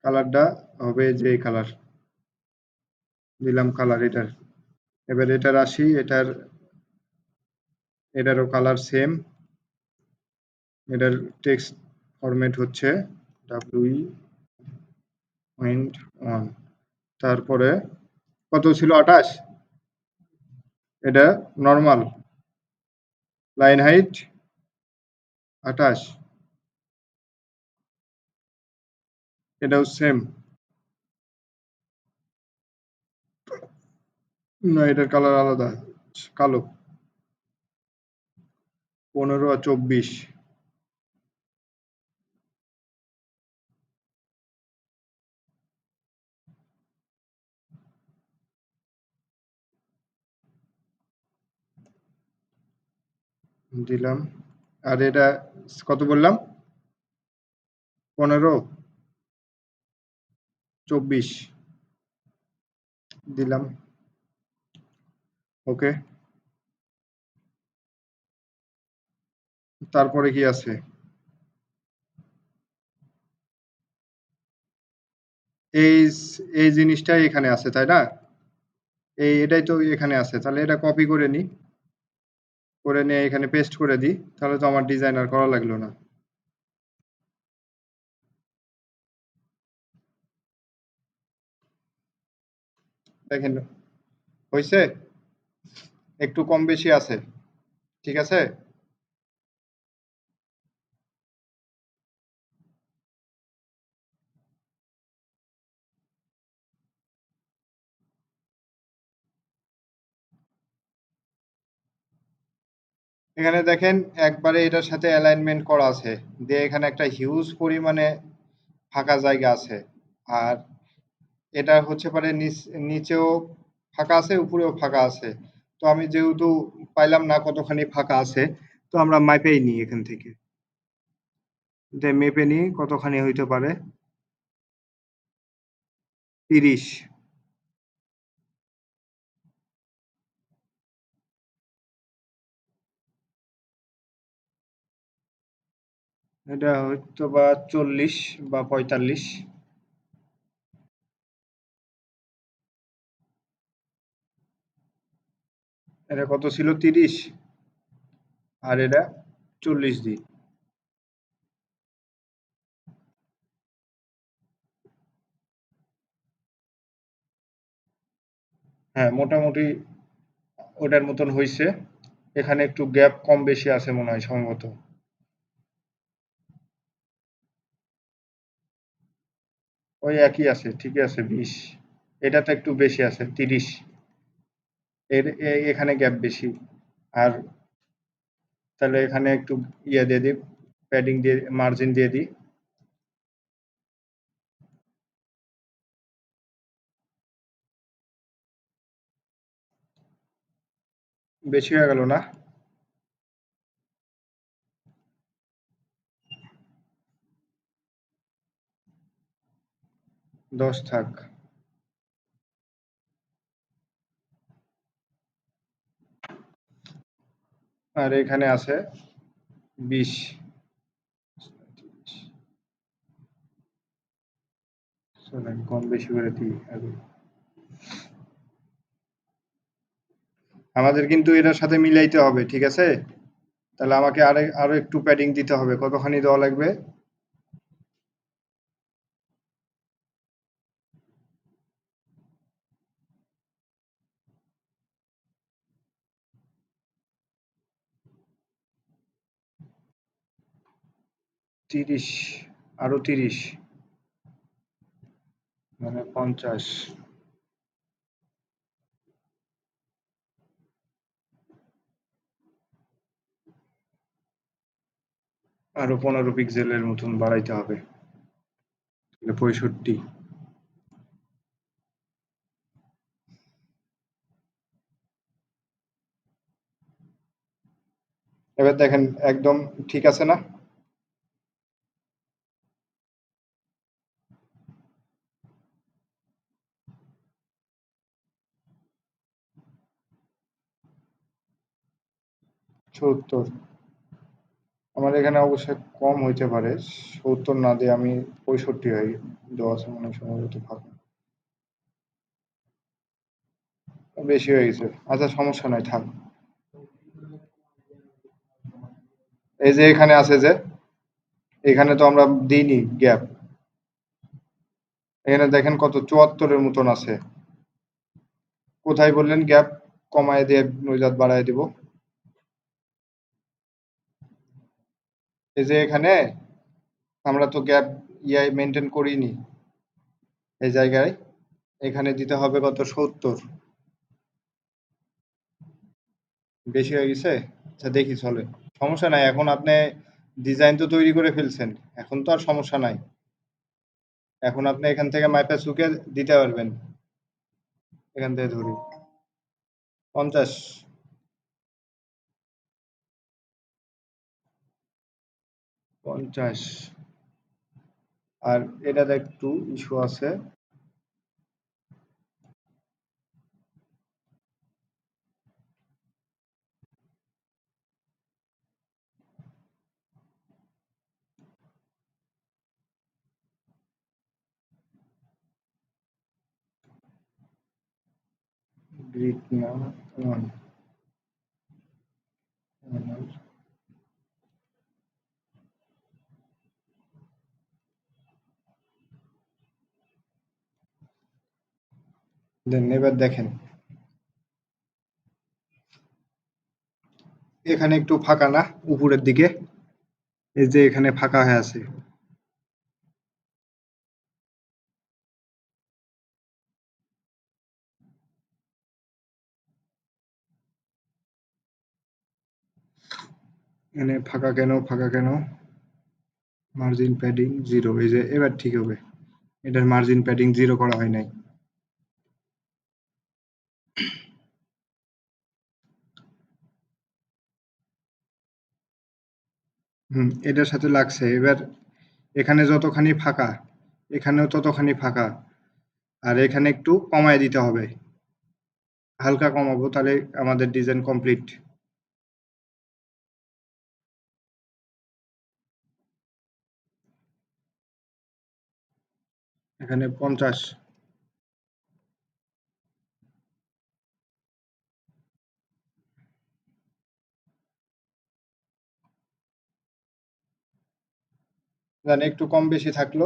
কালারটা হবে যে এই কালার। দিলাম কালার এটার। এবার এটার আসি, এটারও কালার সেম। এটার টেক্সট ফরম্যাট হচ্ছে WE.1। তারপরে কত ছিল? 28। এটা নরমাল লাইন হাইট 28। এটাও সেম। না, এটার কালার আলাদা, কালো। 15 আর 24 দিলাম। আর এটা কত বললাম? 15, 24 দিলাম। ওকে। তারপরে কি আছে? এই এই জিনিসটাই এখানে আছে, তাই না? এটাই তো এখানে আছে। তাহলে এটা কপি করে নিই, করে নিয়ে এখানে পেস্ট করে দিই। তাহলে তো আমার ডিজাইন আর করা লাগলো না। দেখেন, হইছে? একটু কম বেশি আছে। ঠিক আছে? এখানে দেখেন একবারে এটার সাথে অ্যালাইনমেন্ট করা আছে। দিয়ে এখানে একটা হিউজ পরিমাণে ফাঁকা জায়গা আছে। আর এটা হচ্ছে পারে নিচেও ফাঁকা আছে, উপরেও ফাঁকা আছে। তো আমি যেহেতু পাইলাম না কতখানি ফাঁকা আছে, তো আমরা মাইপেই নিই এখান থেকে। মেপে নিই কতখানি হইতে পারে। 30। এটা হয়তো বা 40 বা 45। এটা কত ছিল? 30। আর এটা 40 দিই। হ্যাঁ, মোটামুটি ওটার মতন হইছে। এখানে একটু গ্যাপ কম বেশি আছে মনে হয় সম্ভবত। ওই একই আছে, ঠিকই আছে 20। এটাতে একটু বেশি আছে 30। এখানে গ্যাপ বেশি। আর তাহলে এখানে একটু ইয়ে দিয়ে দিই, প্যাডিং দিয়ে, মার্জিন দিয়ে দিই। বেশি হয়ে গেল না? 10 থাক। আর এখানে আছে 20। চলেন কম বেশি করে দিই আগে। আমাদের কিন্তু এটার সাথে মিলাইতে হবে, ঠিক আছে? তাহলে আমাকে আরো একটু প্যাডিং দিতে হবে। কতখানি দেওয়া লাগবে? 30। আরো 30, মানে 50। আরো 15 পিক্সেলের মতন বাড়াইতে হবে। তাহলে 65। এবার দেখেন একদম ঠিক আছে না? 70। আমার এখানে অবশ্যই কম হইতে পারে। 70 না দিয়ে আমি 65 দেওয়া আছে মনে হয় সম্ভবত ফাঁকা। বেশি হয়ে গেছে। আচ্ছা সমস্যা নাই, থাক। এই যে এখানে আছে যে, এখানে তো আমরা দিইনি গ্যাপ। এখানে দেখেন কত ৭৪ এর মতন আছে। কোথায় বললেন গ্যাপ কমায় দিয়ে নৈজাত বাড়ায় দিব? এই যে এখানে আমরা তো গ্যাপ মেনটেন করিনি এই জায়গায়। এখানে দিতে হবে কত, ৭০। বেশি হয়ে গেছে। আচ্ছা দেখি চলে, সমস্যা নাই। এখন আপনি ডিজাইন তো তৈরি করে ফেলছেন, এখন তো আর সমস্যা নাই। এখন আপনি এখান থেকে মাইপা চুকে দিতে পারবেন। এখান থেকে ধরি ৫০। ৫০। আর এটাতে একটু ইস্যু আছে। গ্রিক না, দেন এবার দেখেন এখানে একটু ফাঁকা না উপরের দিকে, এই যে এখানে ফাঁকা হয়ে আছে। এখানে ফাঁকা কেন, ফাঁকা কেন? মার্জিন প্যাডিং 0, এই যে এবার ঠিক হবে। এটার মার্জিন প্যাডিং 0 করা হয় নাই। এটার সাথে লাগছে। এবার এখানে যতখানি ফাঁকা, এখানেও ততখানি ফাঁকা। আর এখানে একটু কমায় দিতে হবে, হালকা কমাবো, তাহলে আমাদের ডিজাইন কমপ্লিট। এখানে ৫০। জানি একটু কম বেশি থাকলো।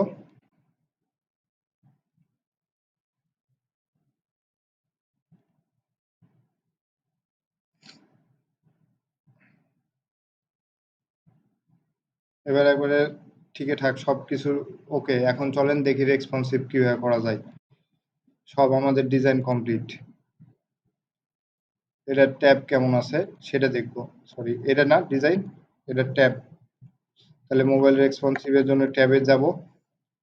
এবার একবারে ঠিকই ঠাক সবকিছু ওকে। এখন চলেন দেখি রেসপন্সিভ কিভাবে করা যায়। সব আমাদের ডিজাইন কমপ্লিট। এটার ট্যাব কেমন আছে সেটা দেখবো। সরি, এটা না ডিজাইন, এটা ট্যাব। তাহলে মোবাইল রেসপন্সিভের জন্য ট্যাবে যাব।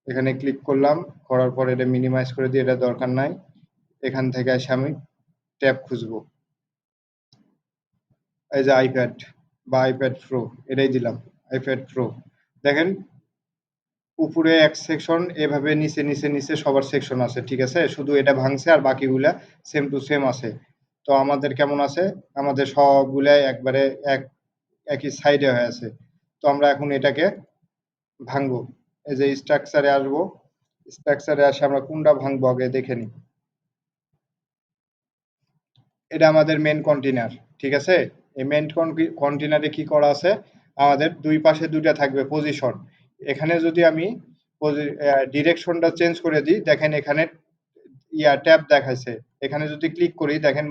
এখানে ক্লিক করলাম, করার পর এটা মিনিমাইজ করে দিয়ে, এটা দরকার নাই। এখান থেকে এসে আমি ট্যাব খুঁজবো। এই যে আইপ্যাড বা আইপ্যাড প্রো, এটাই দিলাম, আইপ্যাড প্রো। দেখেন উপরে এক সেকশন, এভাবে নিচে নিচে নিচে সবার সেকশন আছে, ঠিক আছে। শুধু এটা ভাঙছে আর বাকিগুলা সেম টু সেম আছে। তো আমাদের কেমন আছে, আমাদের সবগুলাই একবারে এক একই সাইডে হয়ে আছে। তো আমরা এখন এটাকে ভাঙবো। এই যে স্ট্রাকচারে আসবো, স্ট্রাকচারে আসে আমরা কোনটা ভাঙবো আগে দেখে নিই। এটা আমাদের মেন কন্টেনার, ঠিক আছে। এই মেন কন্টেনারে কি করা আছে, আমাদের দুই পাশে দুইটা থাকবে পজিশন। এখানে যদি আমি ডিরেকশনটা চেঞ্জ করে দিই, দেখেন এখানে ট্যাব দেখাচ্ছে। এখানে যদি ক্লিক করি দেখেন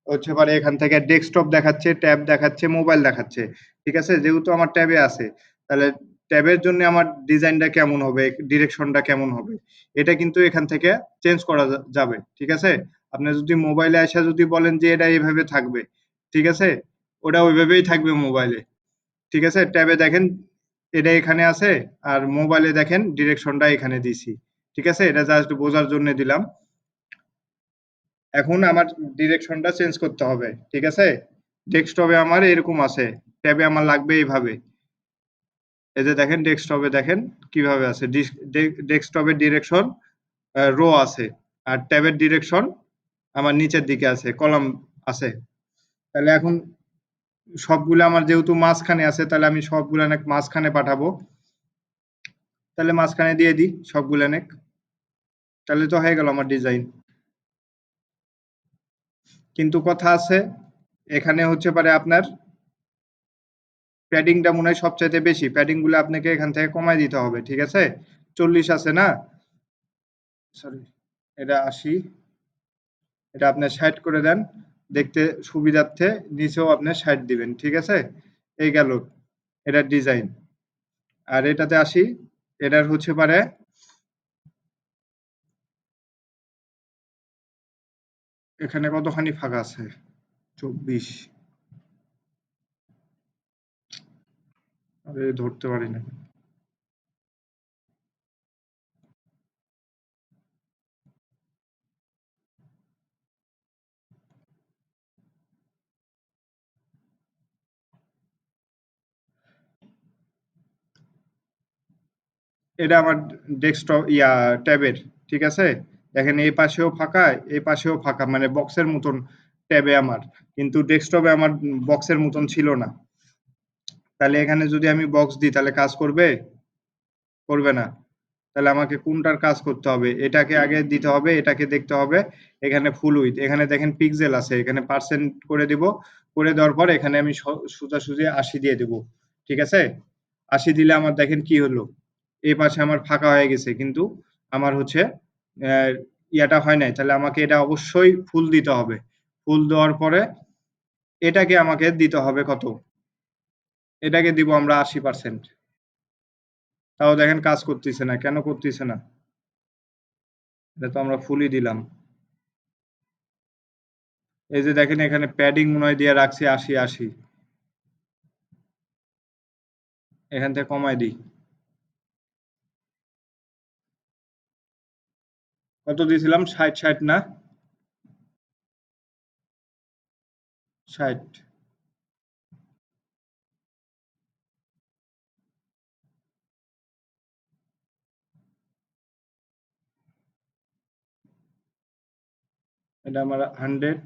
হচ্ছে পারে এখান থেকে ডেস্কটপ দেখাচ্ছে, ট্যাব দেখাচ্ছে, মোবাইল দেখাচ্ছে, ঠিক আছে। যেহেতু আমার ট্যাবে আছে, তাহলে ট্যাবের জন্য আমার ডিজাইনটা কেমন হবে, ডিরেকশনটা কেমন হবে, এটা কিন্তু এখান থেকে চেঞ্জ করা যাবে, ঠিক আছে। আপনি যদি মোবাইলে এসে যদি বলেন যে এটা এইভাবে থাকবে, ঠিক আছে, ওটা ওইভাবেই থাকবে মোবাইলে, ঠিক আছে। ট্যাবে দেখেন এটা এখানে আছে, আর মোবাইলে দেখেন ডিরেকশনটা এখানে দিছি, ঠিক আছে। এটা জাস্ট বোঝার জন্য দিলাম। এখন আমার ডিরেকশনটা চেঞ্জ করতে হবে, ঠিক আছে। ডেস্কটপে আমার এরকম আছে, ট্যাবে আমার লাগবে এইভাবে। এই যে দেখেন ডেস্কটপে দেখেন কিভাবে আছে। ডেস্কটপের ডিরেকশন রো আছে, আর ট্যাবের ডিরেকশন আমার নিচের দিকে আছে, কলাম আছে। তাহলে এখন সবগুলো আমার যেহেতু মাঝখানে আছে, তাহলে আমি সবগুলো মাঝখানে পাঠাবো। তাহলে মাঝখানে দিয়ে দিই সবগুলো, তাহলে তো হয়ে গেল আমার ডিজাইন। কিন্তু কথা আছে, এখানে হচ্ছে পারে আপনার প্যাডিংটা মনে হয় সবচাইতে বেশি। প্যাডিং গুলো আপনাকে এখান থেকে কমায় দিতে হবে। ঠিক আছে? 40 আছে না? সরি, এটা 80, এটা আপনি 60 করে দেন। দেখতে সুবিধার্থে নিচেও আপনি 60 দিবেন। ঠিক আছে? এই গেল এটার ডিজাইন। আর এটাতে আসি, এটার হচ্ছে পারে এখানে কতখানি ফাঁকা আছে? 24। আরে ধরতে পারি না। এটা আমার ডেস্কটপ ট্যাবের। ঠিক আছে? দেখেন এই পাশেও ফাঁকা, এই পাশেও ফাঁকা, মানে বক্সের মতন ট্যাবে আমার। কিন্তু ডেস্কটপে আমার বক্সের মতন ছিল না। তাহলে এখানে যদি আমি বক্স দিই তাহলে কাজ করবে? করবে না। তাহলে আমাকে কোনটার কাজ করতে হবে? এটাকে আগে দিতে হবে, এটাকে দেখতে হবে। এখানে ফুল উইডথ, এখানে দেখেন পিক্সেল আছে, এখানে পার্সেন্ট করে দিব। করে দেওয়ার পর এখানে আমি সোজাসুজি ৮০ দিয়ে দিব। ঠিক আছে? ৮০ দিলে আমার দেখেন কি হলো? এই পাশে আমার ফাঁকা হয়ে গেছে, কিন্তু আমার হচ্ছে ইয়াটা হয় নাই। তাহলে আমাকে এটা অবশ্যই ফুল দিতে হবে। ফুল দেওয়ার পরে এটাকে আমাকে দিতে হবে কত? এটাকে দিব আমরা ৮০%। তাও দেখেন কাজ করতেছে না। কেন করতেছে না? এটা তো আমরা ফুলই দিলাম। এই যে দেখেন এখানে প্যাডিং মনে হয় দিয়ে রাখছি ৮০, ৮০। এখান থেকে কমায় দিই। কত দিয়েছিলাম? ৬০, ৬০ না? ৬০। এটা আমার 100।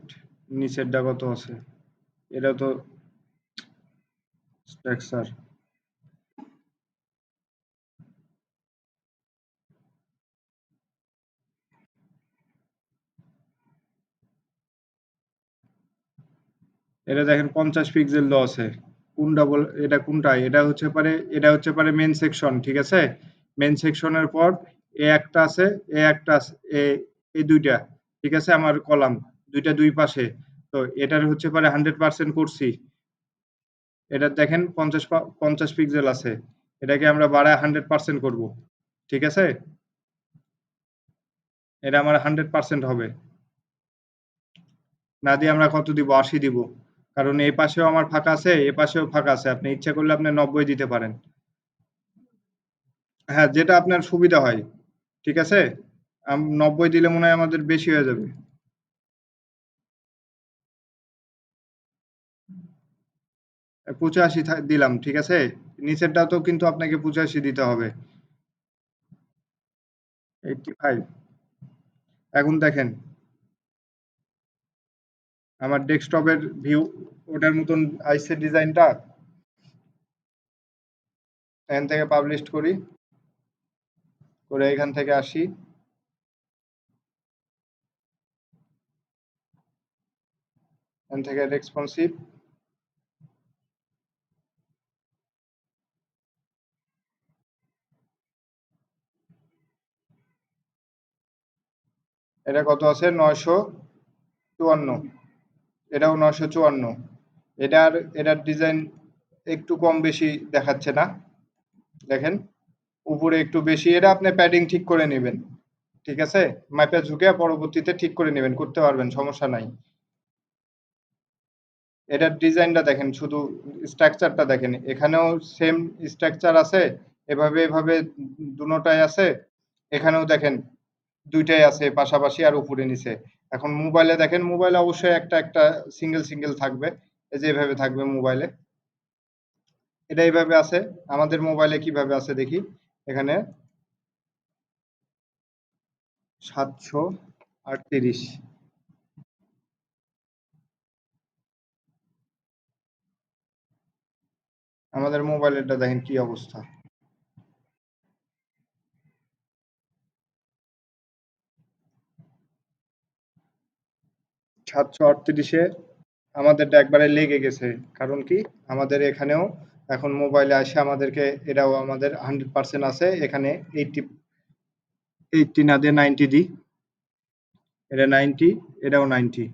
নিচেরটা কত আছে? এটা তো স্ট্রাকচার। এটা দেখেন 50 পিক্সেল দেওয়া আছে। কোনটা এটা কোনটা? এটা হচ্ছে পারে মেইন সেকশন। ঠিক আছে? মেইন সেকশনের পর এ একটা আছে, এ একটা আছে, এই দুইটা। ঠিক আছে? আমার কলাম দুইটা দুই পাশে। তো এটার হচ্ছে পারে 100% করছি। এটা দেখেন 50 পিক্সেল আছে। এটাকে আমরা বাড়ায় 100% করব। ঠিক আছে? এটা আমার 100% হবে। না দিয়ে আমরা কত দিব? ৮০ দিব। কারণ এই পাশেও আমার ফাঁকা আছে, এ পাশেও ফাঁকা আছে। আপনি ইচ্ছা করলে আপনি ৯০ দিতে পারেন। হ্যাঁ, যেটা আপনার সুবিধা হয়। ঠিক আছে? ৯০ দিলে মনে হয় আমাদের বেশি হয়ে যাবে। ৮৫ দিলাম। ঠিক আছে? নিচেরটাতেও কিন্তু আপনাকে ৮৫ দিতে হবে। 85। এখন দেখেন আমার ডেস্কটপের ভিউ ওটার মতন আইছে ডিজাইনটা। এখান থেকে পাবলিশ করি। করে এখান থেকে আসি। এখান থেকে রেসপন্সিভ। এটা কত আছে? ৯৫৪। এটাও ৯৫৪। এটার ডিজাইন একটু কম বেশি দেখাচ্ছে না? দেখেন উপরে একটু বেশি। এটা আপনি প্যাডিং ঠিক করে নেবেন। ঠিক আছে? মাইপা ঝুঁকে পরবর্তীতে ঠিক করে নেবেন, করতে পারবেন, সমস্যা নাই। এটার ডিজাইনটা দেখেন, শুধু স্ট্রাকচারটা দেখেন। এখানেও সেম স্ট্রাকচার আছে, এভাবে এভাবে দুটোটাই আছে। এখানেও দেখেন দুইটাই আছে পাশাপাশি আর উপরে নিচে। এখন মোবাইলে দেখেন, মোবাইলে অবশ্যই একটা একটা সিঙ্গেল সিঙ্গেল থাকবে। এই যে এভাবে থাকবে মোবাইলে। এটা এইভাবে আছে। আমাদের মোবাইলে কিভাবে আছে দেখি। এখানে ৭৩৮। আমাদের মোবাইলেরটা দেখেন কি অবস্থা। 738 আমাদেরটা একবারে লেগে গেছে। কারণ কি? আমাদের এখানেও এখন মোবাইলে আইসা আমাদেরকে এটাও আমাদের 100% আছে। এখানে 80 না দিয়ে 90 দিই। এটা 90, এটাও 90,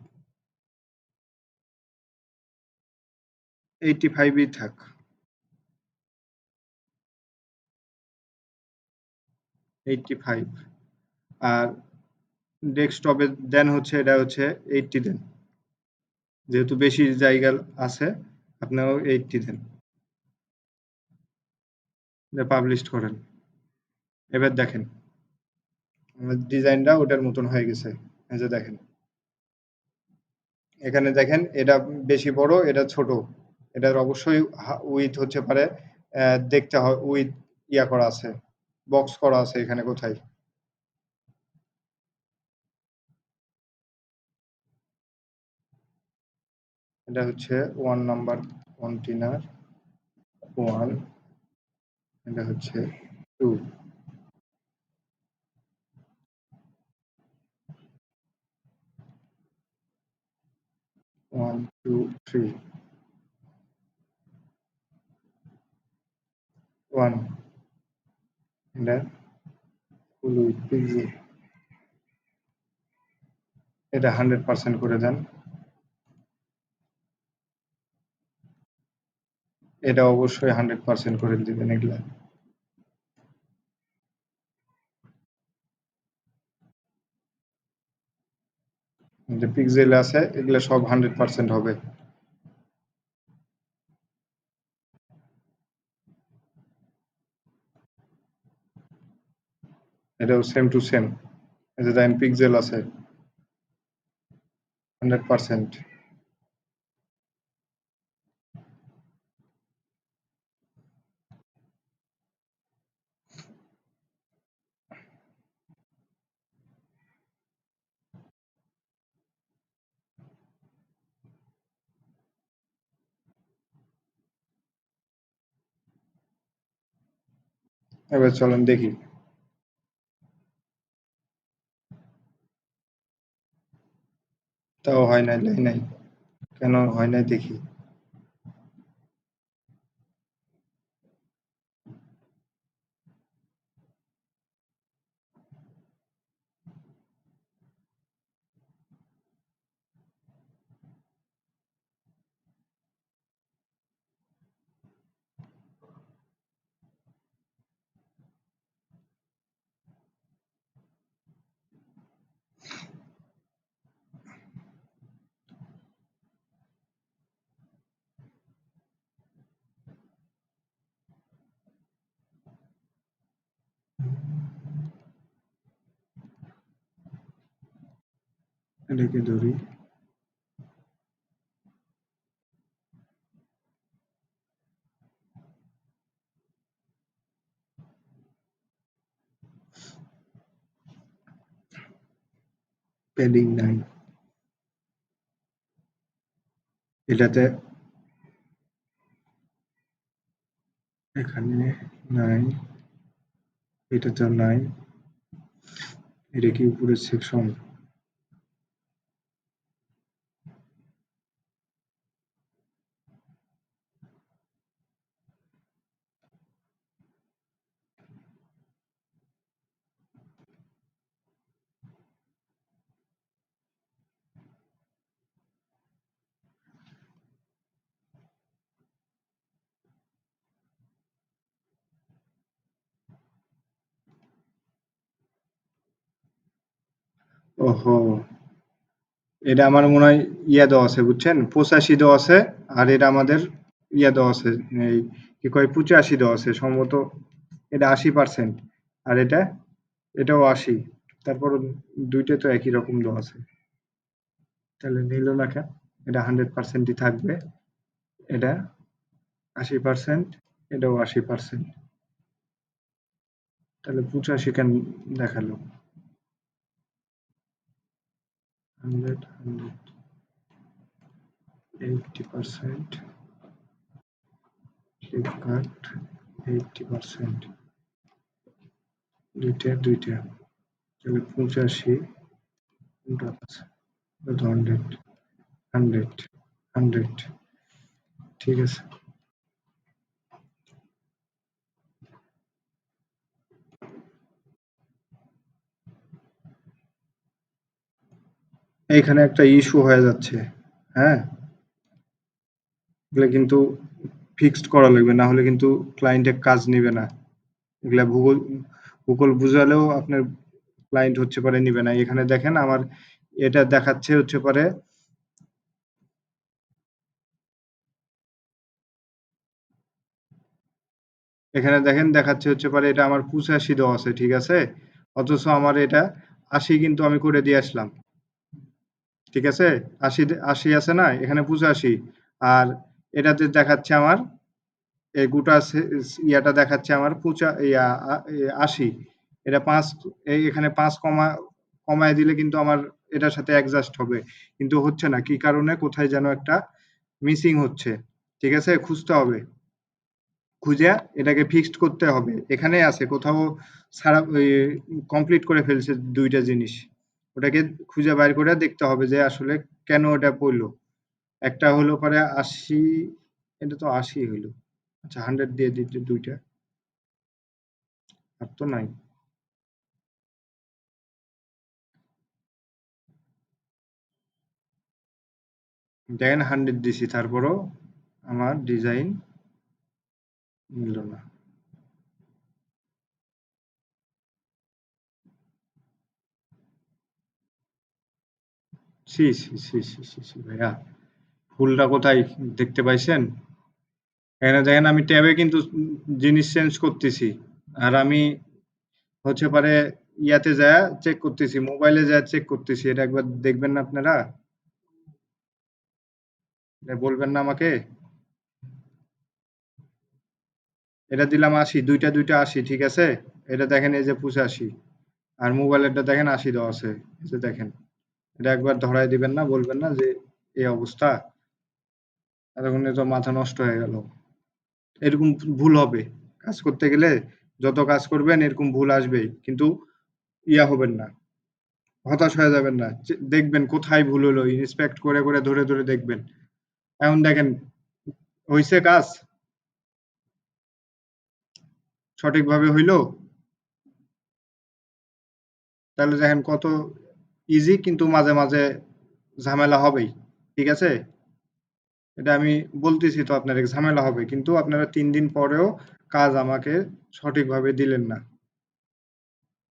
85 ই থাক। Eighty five. আর ডেস্কটপে দেন হচ্ছে এটা হচ্ছে 80 দেন। যেহেতু বেশি জায়গা আছে, আপনারাও 80 দেন। পাবলিশ করেন। এবার দেখেন আমার ডিজাইনটা ওটার মতন হয়ে গেছে। এই যে দেখেন, এখানে দেখেন এটা বেশি বড়, এটা ছোট। এটার অবশ্যই উইথ হচ্ছে পারে দেখতে হয় উইথ ইয়া করা আছে, বক্স করা আছে এখানে কোথায়। এটা হচ্ছে 1 নাম্বার কন্টেনার 1, এটা হচ্ছে 2, 1 2 3, 1, এটা ফুল উইথ পিক্সেল। এটা 100% করে দেন। এটা অবশ্যই 100% করে দিবেন এগুলা। যে পিক্সেল আছে এগুলা সব 100% হবে। এটাও সেম টু সেম। এই যে দেখেন পিক্সেল আছে 100%। এবার চলেন দেখি। তাও হয় নাই, লাই নাই। কেন হয় নাই দেখি। এটাকে ধরি। প্যাডিং নাই এটাতে, এখানে নাই, এটাতেও নাই। এটা কি উপরের সেকশন? ওহো, এটা আমার মনে হয় ইয়া দেওয়া আছে বুঝছেন, 85 দেওয়া আছে। আর এটা আমাদের ইয়া দেওয়া আছে, এই কি কয় 85 দেওয়া আছে সম্ভবত। এটা 80%। আর এটাও 80। তারপর দুইটা তো একই রকম দেওয়া আছে, তাহলে নিল না কেন? এটা 100%ই থাকবে। এটা 80%, এটাও 80%। তাহলে 85 কেন দেখালো? 100, 100, 80%, ফ্লিপকার্ট 80%, দুইটা দুইটা, তাহলে 85 কোনটা আছে? 100, 100, 100 ঠিক আছে। এইখানে একটা ইস্যু হয়ে যাচ্ছে। হ্যাঁ? এগুলা কিন্তু ফিক্সড করা লাগবে। না হলে কিন্তু ক্লায়েন্টে কাজ নিবে না। এগুলা ভূগোল বুঝালেও আপনার ক্লায়েন্ট হচ্ছে পারে নিবে না। এখানে দেখেন আমার এটা দেখাচ্ছে হচ্ছে পারে এখানে দেখেন দেখাচ্ছে হচ্ছে পারে এটা আমার ৮৫ দেওয়া আছে, ঠিক আছে? অথচ আমার এটা ৮০ কিন্তু আমি করে দিয়ে আসলাম। ঠিক আছে? ৮০ আছে না? এখানে ৮৫ আর এটাতে দেখাচ্ছে আমার এই গোটা ইয়াটা দেখাচ্ছে আমার পূচা ইয়া ৮০ এটা ৫ এখানে ৫ কমায় দিলে কিন্তু আমার এটার সাথে অ্যাডজাস্ট হবে। কিন্তু হচ্ছে না। কি কারণে? কোথায় যেন একটা মিসিং হচ্ছে। ঠিক আছে? খুঁজতে হবে। খুঁজে এটাকে ফিক্সড করতে হবে। এখানেই আছে কোথাও ছাড়া কমপ্লিট করে ফেলছে ২ টা জিনিস। ওটাকে খুঁজে বাইর করে দেখতে হবে যে আসলে কেন এটা পড়ল। একটা হলো পরে ৮০ এটা তো ৮০ হইল। আচ্ছা 100 দিয়ে দিতে ২ টা। আর তো নাই। দেখেন 100 দিছি তারপরও আমার ডিজাইন মিলল না। ছি, ছি, ছি, ছি, ছি, ছি ভাইয়া। ভুলটা কোথায় দেখতে পাইছেন? এখানে দেখেন আমি ট্যাবে কিন্তু জিনিস চেঞ্জ করতেছি। আর আমি হচ্ছে পারে ইয়াতে যায়া চেক করতেছি। মোবাইলে যায়া চেক করতেছি। এটা একবার দেখবেন না আপনারা? এটা বলবেন না আমাকে? এটা দিলাম ৮০ ২ টা ৮০ ঠিক আছে? এটা দেখেন এই যে ৮৫ আর মোবাইলেরটা দেখেন ৮০ দেওয়া আছে। এই যে দেখেন। এটা একবার ধরায় দিবেন না? বলবেন না যে এই অবস্থা? এতক্ষণে তো মাথা নষ্ট হয়ে গেল। এরকম ভুল হবে। কাজ করতে গেলে যত কাজ করবেন এরকম ভুল আসবেই। কিন্তু ইয়া হবেন না। হতাশ হয়ে যাবেন না। দেখবেন কোথায় ভুল হলো। ইন্সপেক্ট করে, করে ধরে, ধরে দেখবেন। এখন দেখেন হইছে কাজ? সঠিকভাবে হইল? তাহলে দেখেন কত ইজি কিন্তু মাঝে, মাঝে ঝামেলা হবেই। ঠিক আছে? এটা আমি বলতেছি তো আপনাদের ঝামেলা হবে। কিন্তু আপনারা ৩ দিন পরেও কাজ আমাকে সঠিকভাবে দিলেন না।